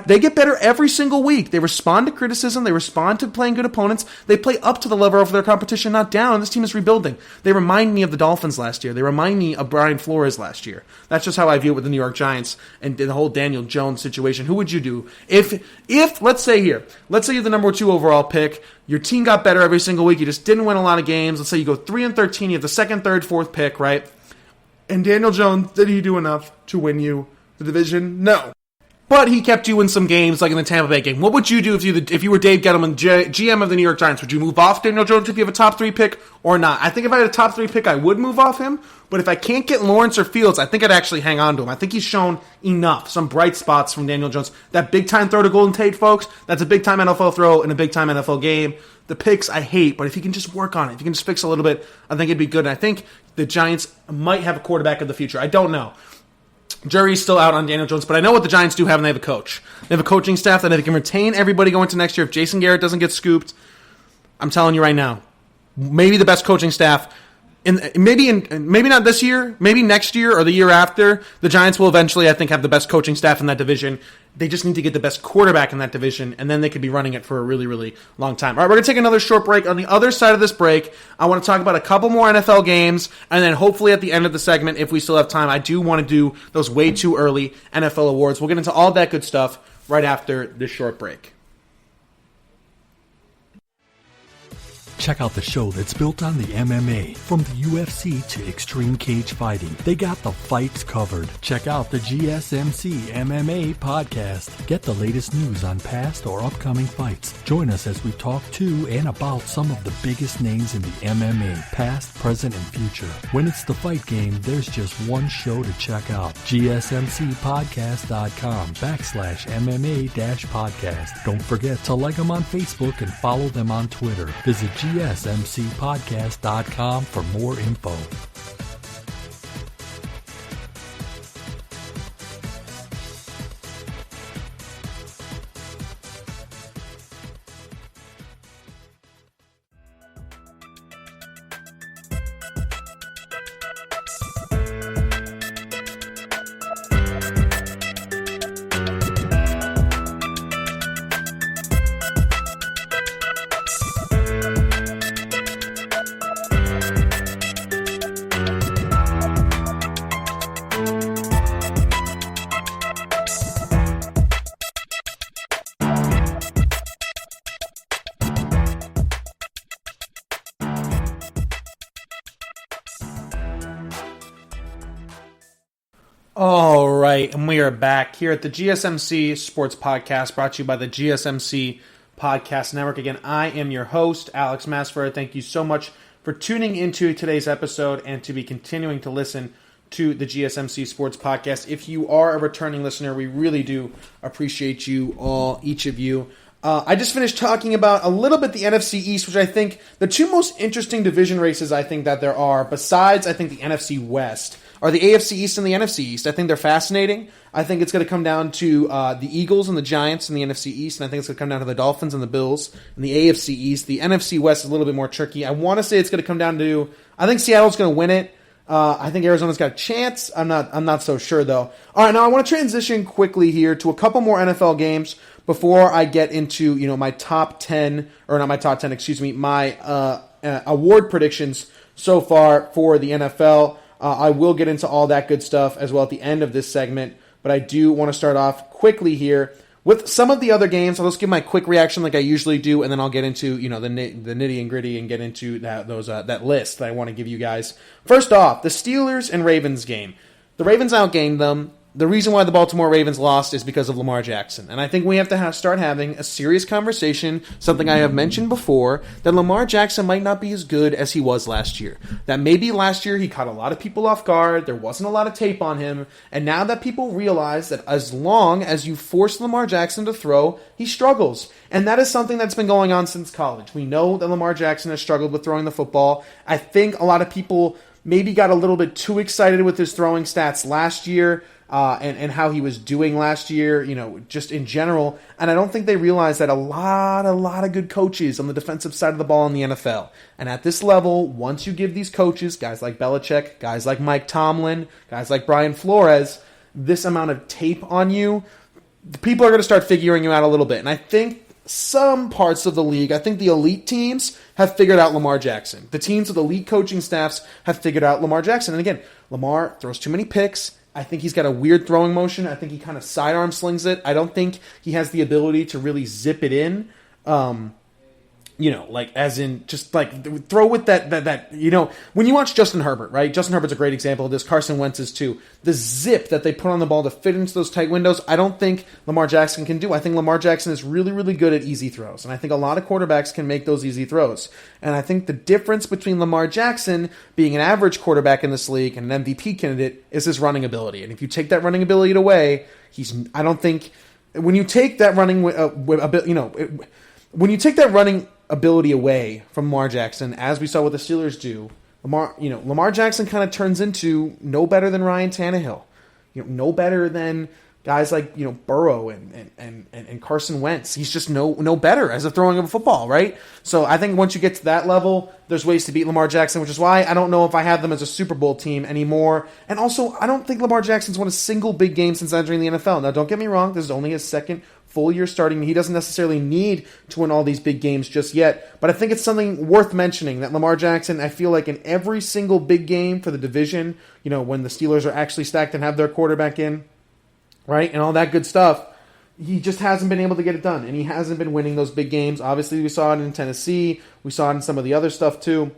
They get better every single week. They respond to criticism. They respond to playing good opponents. They play up to the level of their competition, not down. This team is rebuilding. They remind me of the Dolphins last year. They remind me of Brian Flores last year. That's just how I view it with the New York Giants and the whole Daniel Jones situation. Who would you do? If let's say you're the number 2 overall pick, your team got better every single week, you just didn't win a lot of games. Let's say you go 3-13, you have the 2nd, 3rd, 4th pick, right? And Daniel Jones, did he do enough to win you the division? No. but he kept you in some games, like in the Tampa Bay game. What would you do if you were Dave Gettleman, GM of the New York Giants? Would you move off Daniel Jones if you have a top 3 pick or not? I think if I had a top 3 pick, I would move off him. But if I can't get Lawrence or Fields, I think I'd actually hang on to him. I think he's shown enough, some bright spots from Daniel Jones. That big-time throw to Golden Tate, folks, that's a big-time NFL throw in a big-time NFL game. The picks I hate, but if he can just work on it, if he can just fix a little bit, I think it'd be good. And I think the Giants might have a quarterback of the future. I don't know. Jury's still out on Daniel Jones, but I know what the Giants do have, and they have a coach. They have a coaching staff that if they can retain everybody going to next year, if Jason Garrett doesn't get scooped, I'm telling you right now, maybe the best coaching staff, maybe not this year, maybe next year or the year after, the Giants will eventually, I think, have the best coaching staff in that division. They just need to get the best quarterback in that division, and then they could be running it for a really, really long time. All right, we're going to take another short break. On the other side of this break, I want to talk about a couple more NFL games, and then hopefully at the end of the segment, if we still have time, I do want to do those way too early NFL awards. We'll get into all that good stuff right after this short break. Check out the show that's built on the MMA, from the UFC to extreme cage fighting. They got the fights covered. Check out the GSMC MMA podcast. Get the latest news on past or upcoming fights. Join us as we talk to and about some of the biggest names in the MMA, past, present, and future. When it's the fight game, there's just one show to check out. GSMCpodcast.com/MMA-podcast. Don't forget to like them on Facebook and follow them on Twitter. Visit GSMCpodcast.com for more info. All right, and we are back here at the GSMC Sports Podcast, brought to you by the GSMC Podcast Network. Again, I am your host, Alex Masfer. Thank you so much for tuning into today's episode and to be continuing to listen to the GSMC Sports Podcast. If you are a returning listener, we really do appreciate you all, each of you. I just finished talking about a little bit the NFC East, which I think the two most interesting division races I think that there are, besides I think the NFC West, are the AFC East and the NFC East. I think they're fascinating. I think it's going to come down to the Eagles and the Giants in the NFC East, and I think it's going to come down to the Dolphins and the Bills in the AFC East. The NFC West is a little bit more tricky. I want to say it's going to come down to, I think Seattle's going to win it. I think Arizona's got a chance. I'm not so sure though. All right, now I want to transition quickly here to a couple more NFL games before I get into my top 10, or not my top 10, excuse me, my award predictions so far for the NFL. I will get into all that good stuff as well at the end of this segment, but I do want to start off quickly here with some of the other games. I'll just give my quick reaction like I usually do, and then I'll get into the nitty and gritty and get into that list that I want to give you guys. First off, the Steelers and Ravens game. The Ravens outgained them. The reason why the Baltimore Ravens lost is because of Lamar Jackson. And I think we have to start having a serious conversation, something I have mentioned before, that Lamar Jackson might not be as good as he was last year. That maybe last year he caught a lot of people off guard, there wasn't a lot of tape on him, and now that people realize that as long as you force Lamar Jackson to throw, he struggles. And that is something that's been going on since college. We know that Lamar Jackson has struggled with throwing the football. I think a lot of people maybe got a little bit too excited with his throwing stats last year, and how he was doing last year, just in general. And I don't think they realize that a lot of good coaches on the defensive side of the ball in the NFL. And at this level, once you give these coaches, guys like Belichick, guys like Mike Tomlin, guys like Brian Flores, this amount of tape on you, the people are going to start figuring you out a little bit. And I think some parts of the league, I think the elite teams have figured out Lamar Jackson. The teams with elite coaching staffs have figured out Lamar Jackson. And again, Lamar throws too many picks. I think he's got a weird throwing motion. I think he kind of sidearm slings it. I don't think he has the ability to really zip it in. as in just like throw with that, when you watch Justin Herbert, right? Justin Herbert's a great example of this. Carson Wentz is too. The zip that they put on the ball to fit into those tight windows, I don't think Lamar Jackson can do. I think Lamar Jackson is really, really good at easy throws. And I think a lot of quarterbacks can make those easy throws. And I think the difference between Lamar Jackson being an average quarterback in this league and an MVP candidate is his running ability. And if you take that running ability away, when you take that running ability away from Lamar Jackson, as we saw what the Steelers do, Lamar Jackson kind of turns into no better than Ryan Tannehill, no better than guys like Burrow and Carson Wentz. He's just no better as a throwing of a football, right? So I think once you get to that level, there's ways to beat Lamar Jackson, which is why I don't know if I have them as a Super Bowl team anymore. And also, I don't think Lamar Jackson's won a single big game since entering the NFL. Now, don't get me wrong, this is only his second full year starting. He doesn't necessarily need to win all these big games just yet, but I think it's something worth mentioning that Lamar Jackson, I feel like in every single big game for the division, when the Steelers are actually stacked and have their quarterback in, right, and all that good stuff, he just hasn't been able to get it done, and he hasn't been winning those big games. Obviously, we saw it in Tennessee. We saw it in some of the other stuff, too.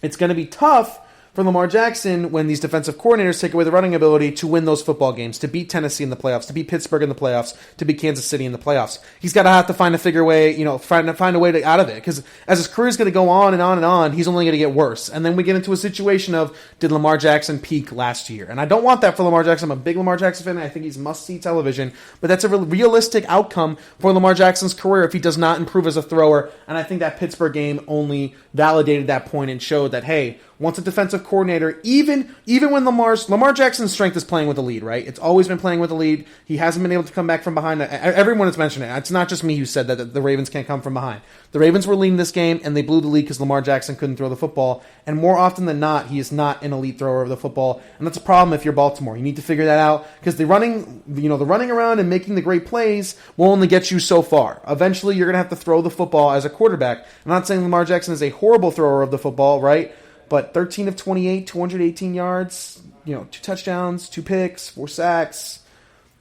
It's going to be tough for Lamar Jackson when these defensive coordinators take away the running ability to win those football games, to beat Tennessee in the playoffs, to beat Pittsburgh in the playoffs, to beat Kansas City in the playoffs. He's got to have to find a way out of it, because as his career is going to go on and on and on, he's only going to get worse. And then we get into a situation of, did Lamar Jackson peak last year? And I don't want that for Lamar Jackson. I'm a big Lamar Jackson fan. I think he's must-see television, but that's a realistic outcome for Lamar Jackson's career if he does not improve as a thrower. And I think that Pittsburgh game only validated that point and showed that, hey, once a defensive coordinator, even when Lamar Jackson's strength is playing with the lead, right? It's always been playing with the lead. He hasn't been able to come back from behind. Everyone has mentioned it. It's not just me who said that the Ravens can't come from behind. The Ravens were leading this game, and they blew the lead because Lamar Jackson couldn't throw the football. And more often than not, he is not an elite thrower of the football. And that's a problem if you're Baltimore. You need to figure that out, because the running around and making the great plays will only get you so far. Eventually, you're going to have to throw the football as a quarterback. I'm not saying Lamar Jackson is a horrible thrower of the football, right? But 13 of 28, 218 yards, 2 touchdowns, 2 picks, 4 sacks.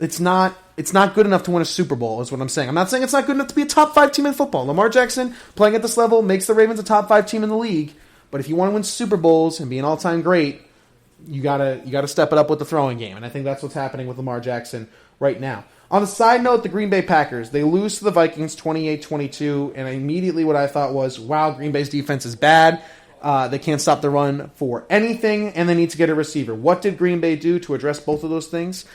It's not good enough to win a Super Bowl, is what I'm saying. I'm not saying it's not good enough to be a top 5 team in football. Lamar Jackson, playing at this level, makes the Ravens a top 5 team in the league. But if you want to win Super Bowls and be an all-time great, you gotta step it up with the throwing game. And I think that's what's happening with Lamar Jackson right now. On a side note, the Green Bay Packers, they lose to the Vikings 28-22, and immediately what I thought was, wow, Green Bay's defense is bad. They can't stop the run for anything, and they need to get a receiver. What did Green Bay do to address both of those things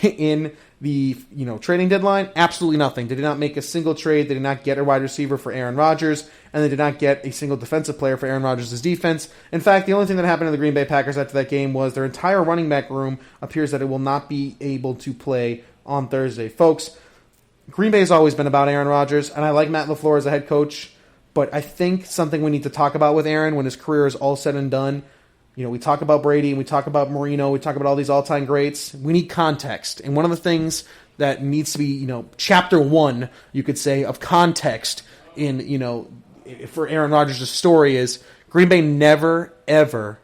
in the trading deadline? Absolutely nothing. They did not make a single trade. They did not get a wide receiver for Aaron Rodgers, and they did not get a single defensive player for Aaron Rodgers' defense. In fact, the only thing that happened to the Green Bay Packers after that game was their entire running back room appears that it will not be able to play on Thursday. Folks, Green Bay has always been about Aaron Rodgers, and I like Matt LaFleur as a head coach. But I think something we need to talk about with Aaron when his career is all said and done, we talk about Brady, we talk about Marino, we talk about all these all-time greats. We need context. And one of the things that needs to be, chapter 1, you could say, of context in, for Aaron Rodgers' story is Green Bay never, ever,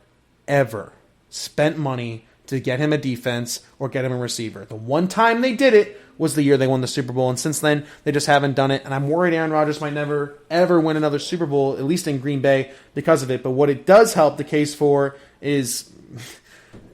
ever spent money to get him a defense or get him a receiver. The one time they did it was the year they won the Super Bowl, and since then, they just haven't done it, and I'm worried Aaron Rodgers might never, ever win another Super Bowl, at least in Green Bay, because of it. But what it does help the case for is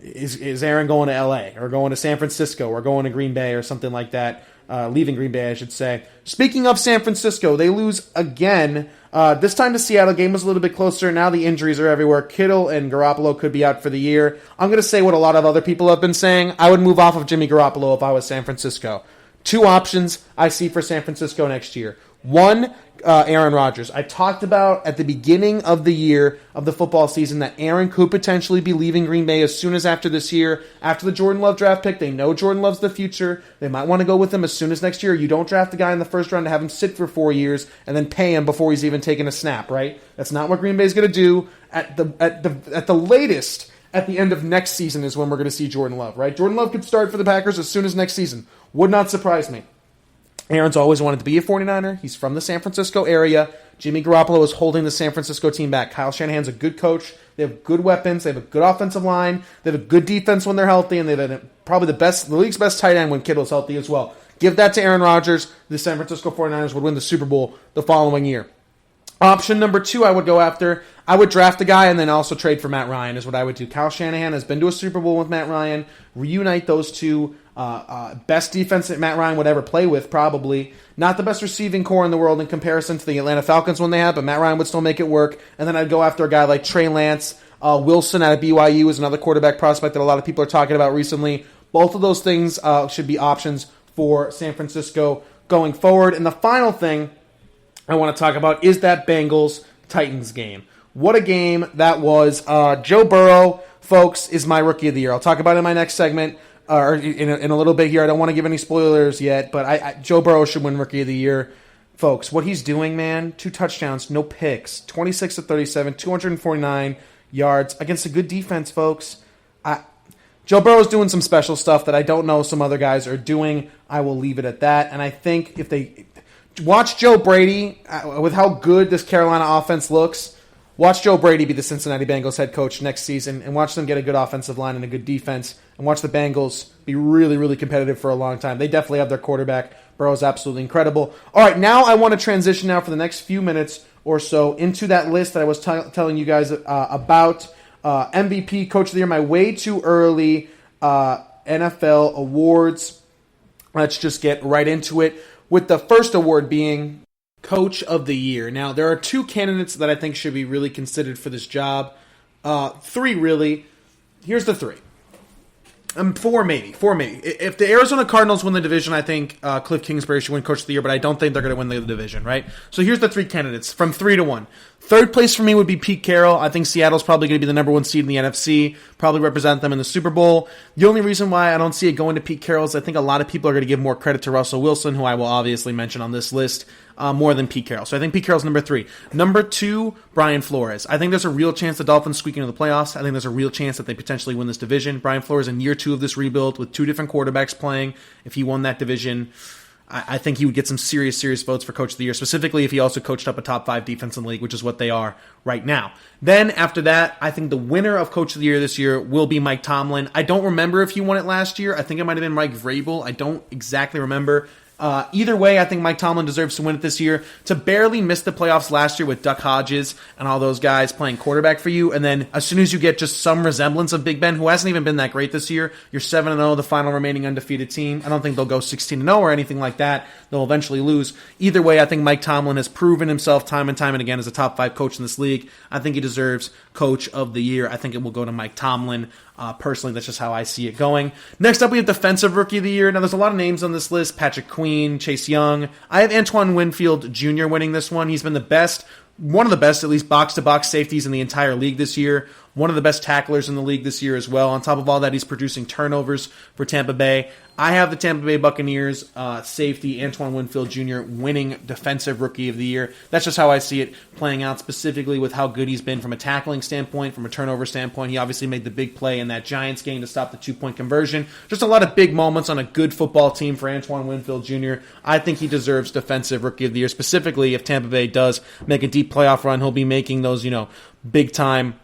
Aaron going to L.A., or going to San Francisco, or going to Green Bay, or something like that, leaving Green Bay, I should say. Speaking of San Francisco, they lose again. This time the Seattle game was a little bit closer. Now the injuries are everywhere. Kittle and Garoppolo could be out for the year. I'm going to say what a lot of other people have been saying. I would move off of Jimmy Garoppolo if I was San Francisco. 2 options I see for San Francisco next year. 1, Aaron Rodgers. I talked about at the beginning of the year of the football season that Aaron could potentially be leaving Green Bay as soon as after this year. After the Jordan Love draft pick, they know Jordan Love's the future. They might want to go with him as soon as next year. You don't draft a guy in the first round to have him sit for 4 years and then pay him before he's even taken a snap, right? That's not what Green Bay's going to do. At the latest, at the end of next season is when we're going to see Jordan Love, right? Jordan Love could start for the Packers as soon as next season. Would not surprise me. Aaron's always wanted to be a 49er. He's from the San Francisco area. Jimmy Garoppolo is holding the San Francisco team back. Kyle Shanahan's a good coach. They have good weapons. They have a good offensive line. They have a good defense when they're healthy, and they have probably the league's best tight end when Kittle's healthy as well. Give that to Aaron Rodgers. The San Francisco 49ers would win the Super Bowl the following year. Option number 2 I would go after, I would draft a guy and then also trade for Matt Ryan is what I would do. Kyle Shanahan has been to a Super Bowl with Matt Ryan. Reunite those two. Best defense that Matt Ryan would ever play with, probably. Not the best receiving core in the world in comparison to the Atlanta Falcons when they have, but Matt Ryan would still make it work. And then I'd go after a guy like Trey Lance. Wilson out of BYU is another quarterback prospect that a lot of people are talking about recently. Both of those things should be options for San Francisco going forward. And the final thing I want to talk about is that Bengals-Titans game. What a game that was. Joe Burrow, folks, is my Rookie of the Year. I'll talk about it in my next segment, or in a little bit here. I don't want to give any spoilers yet, but Joe Burrow should win Rookie of the Year. Folks, what he's doing, man, 2 touchdowns, no picks, 26 of 37, 249 yards against a good defense, folks. Joe Burrow's doing some special stuff that I don't know some other guys are doing. I will leave it at that. And I think if they watch Joe Brady, with how good this Carolina offense looks, watch Joe Brady be the Cincinnati Bengals head coach next season and watch them get a good offensive line and a good defense and watch the Bengals be really, really competitive for a long time. They definitely have their quarterback. Burrow's absolutely incredible. All right, now I want to transition now for the next few minutes or so into that list that I was telling you guys about. MVP, Coach of the Year, my way too early NFL awards. Let's just get right into it with the first award being Coach of the Year. Now, there are 2 candidates that I think should be really considered for this job. 3, really. Here's the 3. 4 maybe. If the Arizona Cardinals win the division, I think Cliff Kingsbury should win Coach of the Year, but I don't think they're going to win the division, right? So here's the 3 candidates from 3 to 1. Third place for me would be Pete Carroll. I think Seattle's probably going to be the number 1 seed in the NFC, probably represent them in the Super Bowl. The only reason why I don't see it going to Pete Carroll is I think a lot of people are going to give more credit to Russell Wilson, who I will obviously mention on this list, more than Pete Carroll. So I think Pete Carroll's number 3. Number 2, Brian Flores. I think there's a real chance the Dolphins squeak into the playoffs. I think there's a real chance that they potentially win this division. Brian Flores in year 2 of this rebuild with 2 different quarterbacks playing. If he won that division, I think he would get some serious votes for Coach of the Year, specifically if he also coached up a top 5 defense in the league, which is what they are right now. Then after that, I think the winner of Coach of the Year this year will be Mike Tomlin. I don't remember if he won it last year. I think it might have been Mike Vrabel. I don't exactly remember. Either way, I think Mike Tomlin deserves to win it this year. To barely miss the playoffs last year with Duck Hodges and all those guys playing quarterback for you, and then as soon as you get just some resemblance of Big Ben, who hasn't even been that great this year, you're 7-0, the final remaining undefeated team. I don't think they'll go 16-0 or anything like that. They'll eventually lose. Either way, I think Mike Tomlin has proven himself time and time and again as a top 5 coach in this league. I think he deserves Coach of the Year. I think it will go to Mike Tomlin. Personally, that's just how I see it going. Next up, we have Defensive Rookie of the Year. Now, there's a lot of names on this list. Patrick Queen, Chase Young. I have Antoine Winfield Jr. winning this one. He's been the best, one of the best, at least, box-to-box safeties in the entire league this year. One of the best tacklers in the league this year as well. On top of all that, he's producing turnovers for Tampa Bay. I have the Tampa Bay Buccaneers safety, Antoine Winfield Jr., winning Defensive Rookie of the Year. That's just how I see it playing out, specifically with how good he's been from a tackling standpoint, from a turnover standpoint. He obviously made the big play in that Giants game to stop the 2-point conversion. Just a lot of big moments on a good football team for Antoine Winfield Jr. I think he deserves Defensive Rookie of the Year, specifically if Tampa Bay does make a deep playoff run. He'll be making those, big-time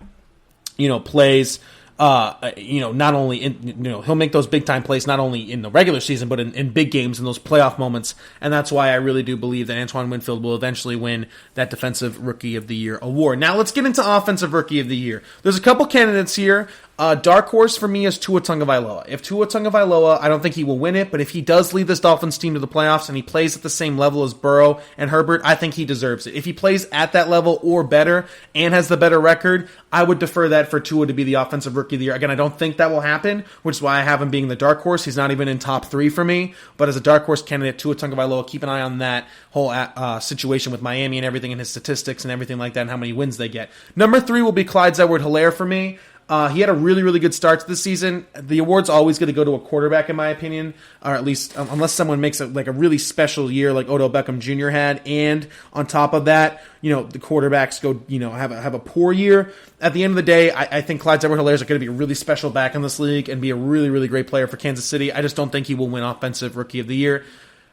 plays, not only in, he'll make those big time plays not only in the regular season, but in big games, in those playoff moments. And that's why I really do believe that Antoine Winfield will eventually win that Defensive Rookie of the Year award. Now let's get into Offensive Rookie of the Year. There's a couple candidates here. Dark horse for me is Tua Tagovailoa. If Tua Tagovailoa, I don't think he will win it, but if he does lead this Dolphins team to the playoffs and he plays at the same level as Burrow and Herbert, I think he deserves it. If he plays at that level or better and has the better record, I would defer that for Tua to be the Offensive Rookie of the Year. Again, I don't think that will happen, which is why I have him being the dark horse. He's not even in top 3 for me, but as a dark horse candidate, Tua Tagovailoa, keep an eye on that whole situation with Miami and everything and his statistics and everything like that and how many wins they get. Number 3 will be Clyde Edwards-Helaire for me. He had a really, really good start to the season. The award's always going to go to a quarterback, in my opinion, or at least unless someone makes a really special year like Odell Beckham Jr. had. And on top of that, the quarterbacks go, have a poor year. At the end of the day, I think Clyde Edwards-Helaire is going to be a really special back in this league and be a really, really great player for Kansas City. I just don't think he will win Offensive Rookie of the Year.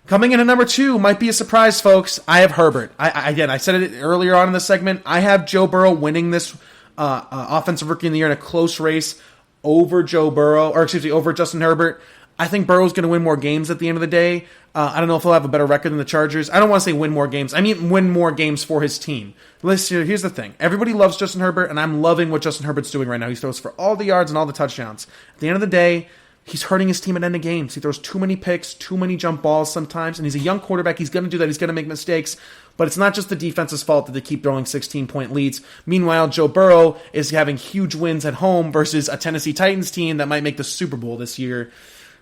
Coming in at number 2 might be a surprise, folks. I have Herbert. I said it earlier on in the segment. I have Joe Burrow winning this Offensive Rookie of the Year in a close race over over Justin Herbert. I think Burrow's going to win more games at the end of the day. I don't know if he'll have a better record than the Chargers. I don't want to say win more games. I mean win more games for his team. Listen, here's the thing. Everybody loves Justin Herbert, and I'm loving what Justin Herbert's doing right now. He throws for all the yards and all the touchdowns. At the end of the day, he's hurting his team at end of games. He throws too many picks, too many jump balls sometimes, and he's a young quarterback. He's going to do that. He's going to make mistakes. But it's not just the defense's fault that they keep throwing 16-point leads. Meanwhile, Joe Burrow is having huge wins at home versus a Tennessee Titans team that might make the Super Bowl this year.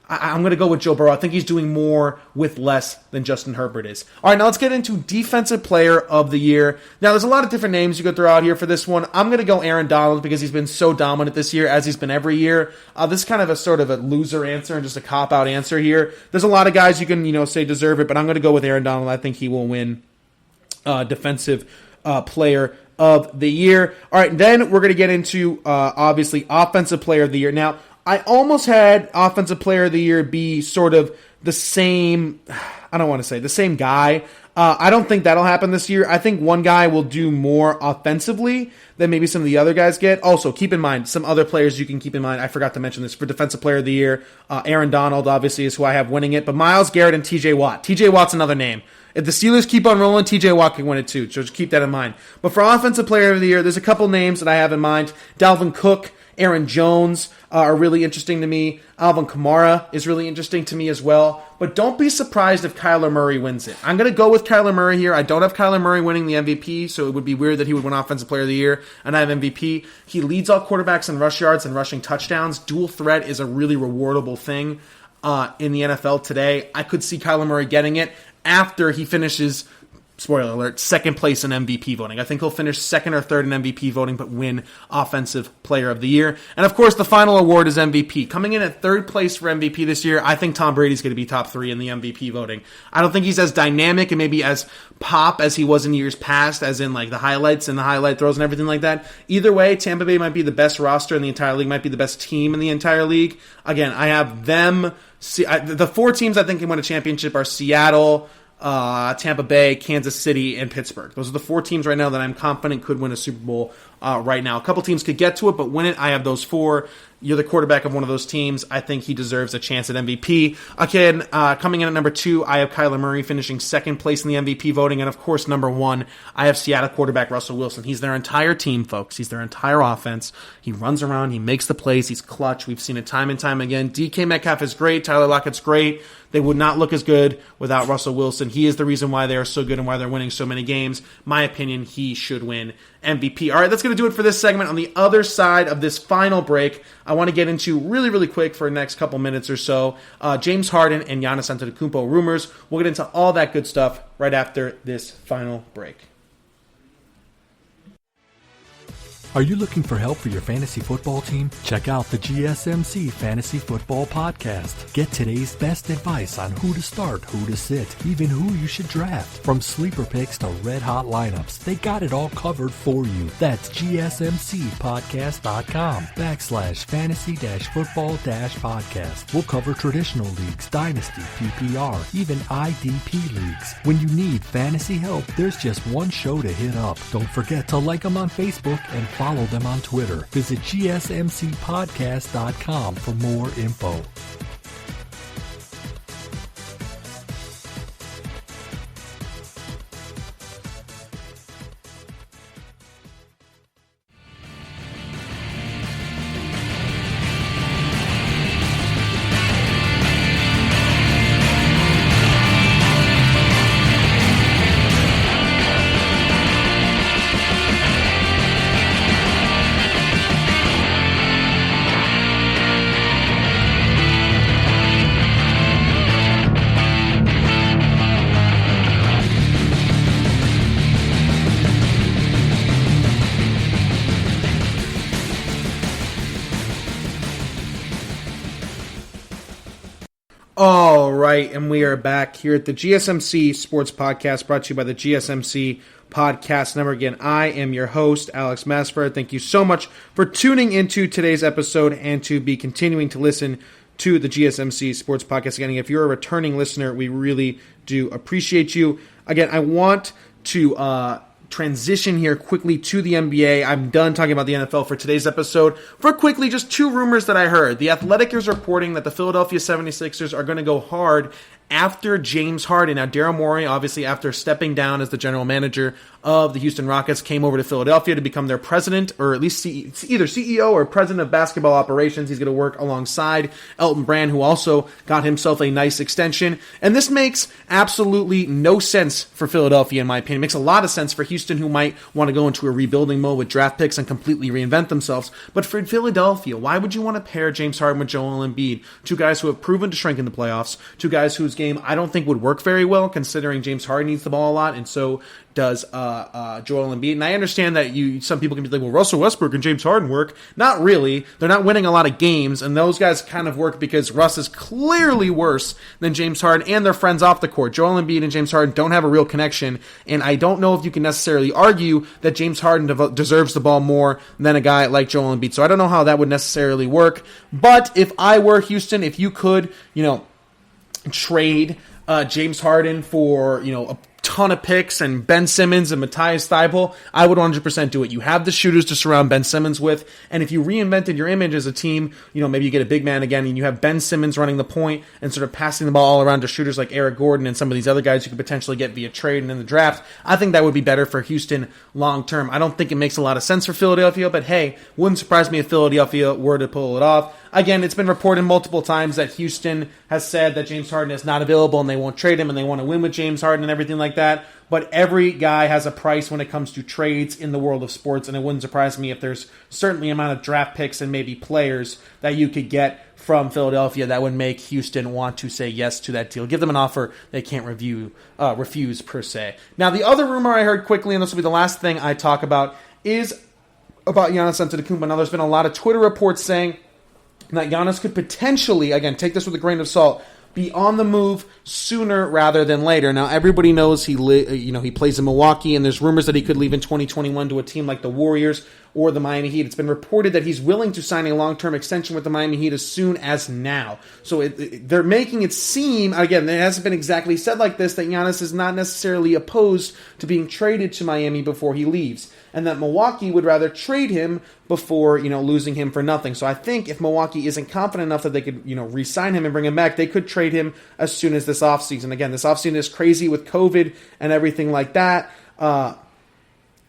I'm going to go with Joe Burrow. I think he's doing more with less than Justin Herbert is. All right, now let's get into Defensive Player of the Year. Now, there's a lot of different names you could throw out here for this one. I'm going to go Aaron Donald because he's been so dominant this year, as he's been every year. This is kind of a sort of a loser answer and just a cop-out answer here. There's a lot of guys you can, say deserve it, but I'm going to go with Aaron Donald. I think he will win Defensive Player of the Year. All right, then we're going to get into, obviously, Offensive Player of the Year. Now, I almost had Offensive Player of the Year be sort of the same, I don't want to say, the same guy. I don't think that'll happen this year. I think one guy will do more offensively than maybe some of the other guys get. Also, keep in mind, some other players you can keep in mind. I forgot to mention this. For Defensive Player of the Year, Aaron Donald, obviously, is who I have winning it. But Myles Garrett and TJ Watt. TJ Watt's another name. If the Steelers keep on rolling, TJ Watt can win it too. So just keep that in mind. But for Offensive Player of the Year, there's a couple names that I have in mind. Dalvin Cook, Aaron Jones are really interesting to me. Alvin Kamara is really interesting to me as well. But don't be surprised if Kyler Murray wins it. I'm going to go with Kyler Murray here. I don't have Kyler Murray winning the MVP, so it would be weird that he would win Offensive Player of the Year, and I have MVP. He leads all quarterbacks in rush yards and rushing touchdowns. Dual threat is a really rewardable thing in the NFL today. I could see Kyler Murray getting it after he finishes, spoiler alert, second place in MVP voting. I think he'll finish second or third in MVP voting, but win Offensive Player of the Year. And of course, the final award is MVP. Coming in at third place for MVP this year, I think Tom Brady's going to be top 3 in the MVP voting. I don't think he's as dynamic and maybe as pop as he was in years past, as in like the highlights and the highlight throws and everything like that. Either way, Tampa Bay might be the best roster in the entire league, might be the best team in the entire league. Again, I have them. The 4 teams I think can win a championship are Seattle, Tampa Bay, Kansas City, and Pittsburgh. Those are the 4 teams right now that I'm confident could win a Super Bowl right now. A couple teams could get to it, but win it, I have those 4. You're the quarterback of one of those teams. I think he deserves a chance at MVP. Again, coming in at number 2, I have Kyler Murray finishing second place in the MVP voting. And of course, number 1, I have Seattle quarterback Russell Wilson. He's their entire team, folks. He's their entire offense. He runs around. He makes the plays. He's clutch. We've seen it time and time again. DK Metcalf is great. Tyler Lockett's great. They would not look as good without Russell Wilson. He is the reason why they are so good and why they're winning so many games. My opinion, he should win MVP. All right, that's going to do it for this segment. On the other side of this final break, I want to get into really, really quick for the next couple minutes or so, James Harden and Giannis Antetokounmpo rumors. We'll get into all that good stuff right after this final break. Are you looking for help for your fantasy football team? Check out the GSMC Fantasy Football Podcast. Get today's best advice on who to start, who to sit, even who you should draft. From sleeper picks to red-hot lineups, they got it all covered for you. That's GSMCpodcast.com/fantasy-football-podcast. We'll cover traditional leagues, dynasty, PPR, even IDP leagues. When you need fantasy help, there's just one show to hit up. Don't forget to like them on Facebook and follow them on Twitter. Visit GSMCpodcast.com for more info. All right, and we are back here at the GSMC Sports Podcast, brought to you by the GSMC Podcast Network. Again, I am your host, Alex Masford. Thank you so much for tuning into today's episode and to be continuing to listen to the GSMC Sports Podcast. Again, if you're a returning listener, we really do appreciate you. Again, I want to transition here quickly to the NBA. I'm done talking about the NFL for today's episode. For quickly, just two rumors that I heard. The Athletic is reporting that the Philadelphia 76ers are going to go hard after James Harden. Now, Daryl Morey, obviously after stepping down as the general manager of the Houston Rockets, came over to Philadelphia to become their president, or at least either CEO or president of basketball operations. He's going to work alongside Elton Brand, who also got himself a nice extension. And this makes absolutely no sense for Philadelphia, in my opinion. It makes a lot of sense for Houston, who might want to go into a rebuilding mode with draft picks and completely reinvent themselves. But for Philadelphia, why would you want to pair James Harden with Joel Embiid? Two guys who have proven to shrink in the playoffs, two guys whose game I don't think would work very well, considering James Harden needs the ball a lot, and so does Joel Embiid. And I understand that some people can be like, well, Russell Westbrook and James Harden work. Not really. They're not winning a lot of games, and those guys kind of work because Russ is clearly worse than James Harden, and they're friends off the court. Joel Embiid and James Harden don't have a real connection, and I don't know if you can necessarily argue that James Harden deserves the ball more than a guy like Joel Embiid. So I don't know how that would necessarily work. But if I were Houston, if you could, trade James Harden for, a ton of picks and Ben Simmons and Matthias Thybulle, I would 100% do it. You have the shooters to surround Ben Simmons with, and if you reinvented your image as a team, maybe you get a big man again and you have Ben Simmons running the point and sort of passing the ball all around to shooters like Eric Gordon and some of these other guys you could potentially get via trade and in the draft. I think that would be better for Houston long term. I don't think it makes a lot of sense for Philadelphia, but hey, wouldn't surprise me if Philadelphia were to pull it off. Again, it's been reported multiple times that Houston has said that James Harden is not available and they won't trade him and they want to win with James Harden and everything like that. But every guy has a price when it comes to trades in the world of sports, and it wouldn't surprise me if there's certainly an amount of draft picks and maybe players that you could get from Philadelphia that would make Houston want to say yes to that deal. Give them an offer they can't refuse per se. Now, the other rumor I heard quickly, and this will be the last thing I talk about, is about Giannis Antetokounmpo. Now, there's been a lot of Twitter reports saying that Giannis could potentially, again, take this with a grain of salt, be on the move sooner rather than later. Now, everybody knows he plays in Milwaukee, and there's rumors that he could leave in 2021 to a team like the Warriors or the Miami Heat. It's been reported that he's willing to sign a long-term extension with the Miami Heat as soon as now. So they're making it seem, again, it hasn't been exactly said like this, that Giannis is not necessarily opposed to being traded to Miami before he leaves, and that Milwaukee would rather trade him before, losing him for nothing. So I think if Milwaukee isn't confident enough that they could, re-sign him and bring him back, they could trade him as soon as this offseason. Again, this offseason is crazy with COVID and everything like that.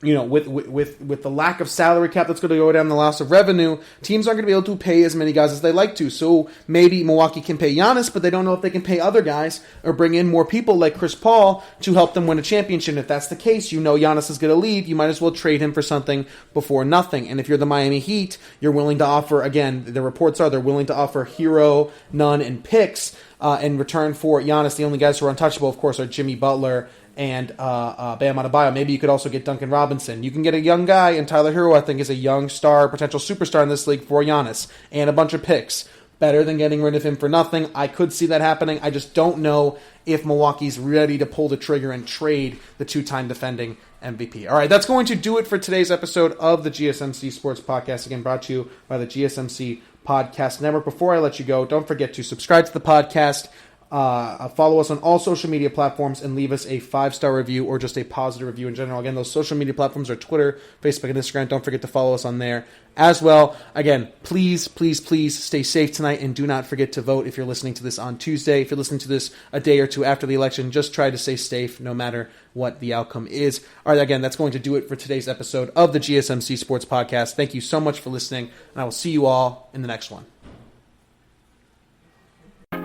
With the lack of salary cap that's going to go down, the loss of revenue, teams aren't going to be able to pay as many guys as they like to. So maybe Milwaukee can pay Giannis, but they don't know if they can pay other guys or bring in more people like Chris Paul to help them win a championship. If that's the case, Giannis is going to leave. You might as well trade him for something before nothing. And if you're the Miami Heat, you're willing to offer, again, the reports are they're willing to offer Hero, Nunn, and picks in return for Giannis. The only guys who are untouchable, of course, are Jimmy Butler and Bam Adebayo. Maybe you could also get Duncan Robinson. You can get a young guy, and Tyler Hero, I think, is a young star, potential superstar in this league for Giannis, and a bunch of picks. Better than getting rid of him for nothing. I could see that happening. I just don't know if Milwaukee's ready to pull the trigger and trade the two-time defending MVP. All right, that's going to do it for today's episode of the GSMC Sports Podcast. Again, brought to you by the GSMC Podcast Network. Before I let you go, don't forget to subscribe to the podcast, follow us on all social media platforms, and leave us a 5-star review or just a positive review in general. Again, those social media platforms are Twitter, Facebook, and Instagram. Don't forget to follow us on there as well. Again, please, please, please stay safe tonight, and do not forget to vote if you're listening to this on Tuesday. If you're listening to this a day or two after the election, just try to stay safe no matter what the outcome is. All right, again, that's going to do it for today's episode of the GSMC Sports Podcast. Thank you so much for listening, and I will see you all in the next one.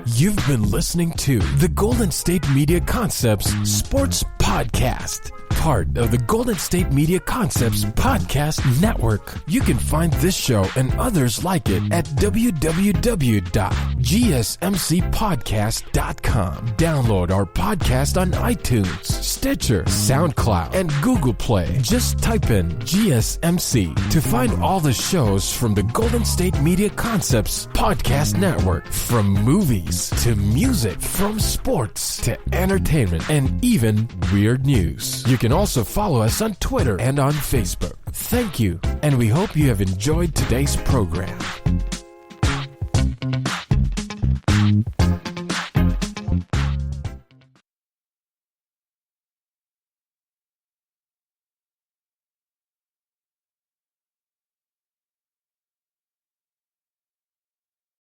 You've been listening to the Golden State Media Concepts Sports Podcast, part of the Golden State Media Concepts Podcast Network. You can find this show and others like it at www.gsmcpodcast.com. Download our podcast on iTunes, Stitcher, SoundCloud, and Google Play. Just type in GSMC to find all the shows from the Golden State Media Concepts Podcast Network, from movies to music, from sports to entertainment, and even weird news. You can also follow us on Twitter and on Facebook. Thank you, and we hope you have enjoyed today's program.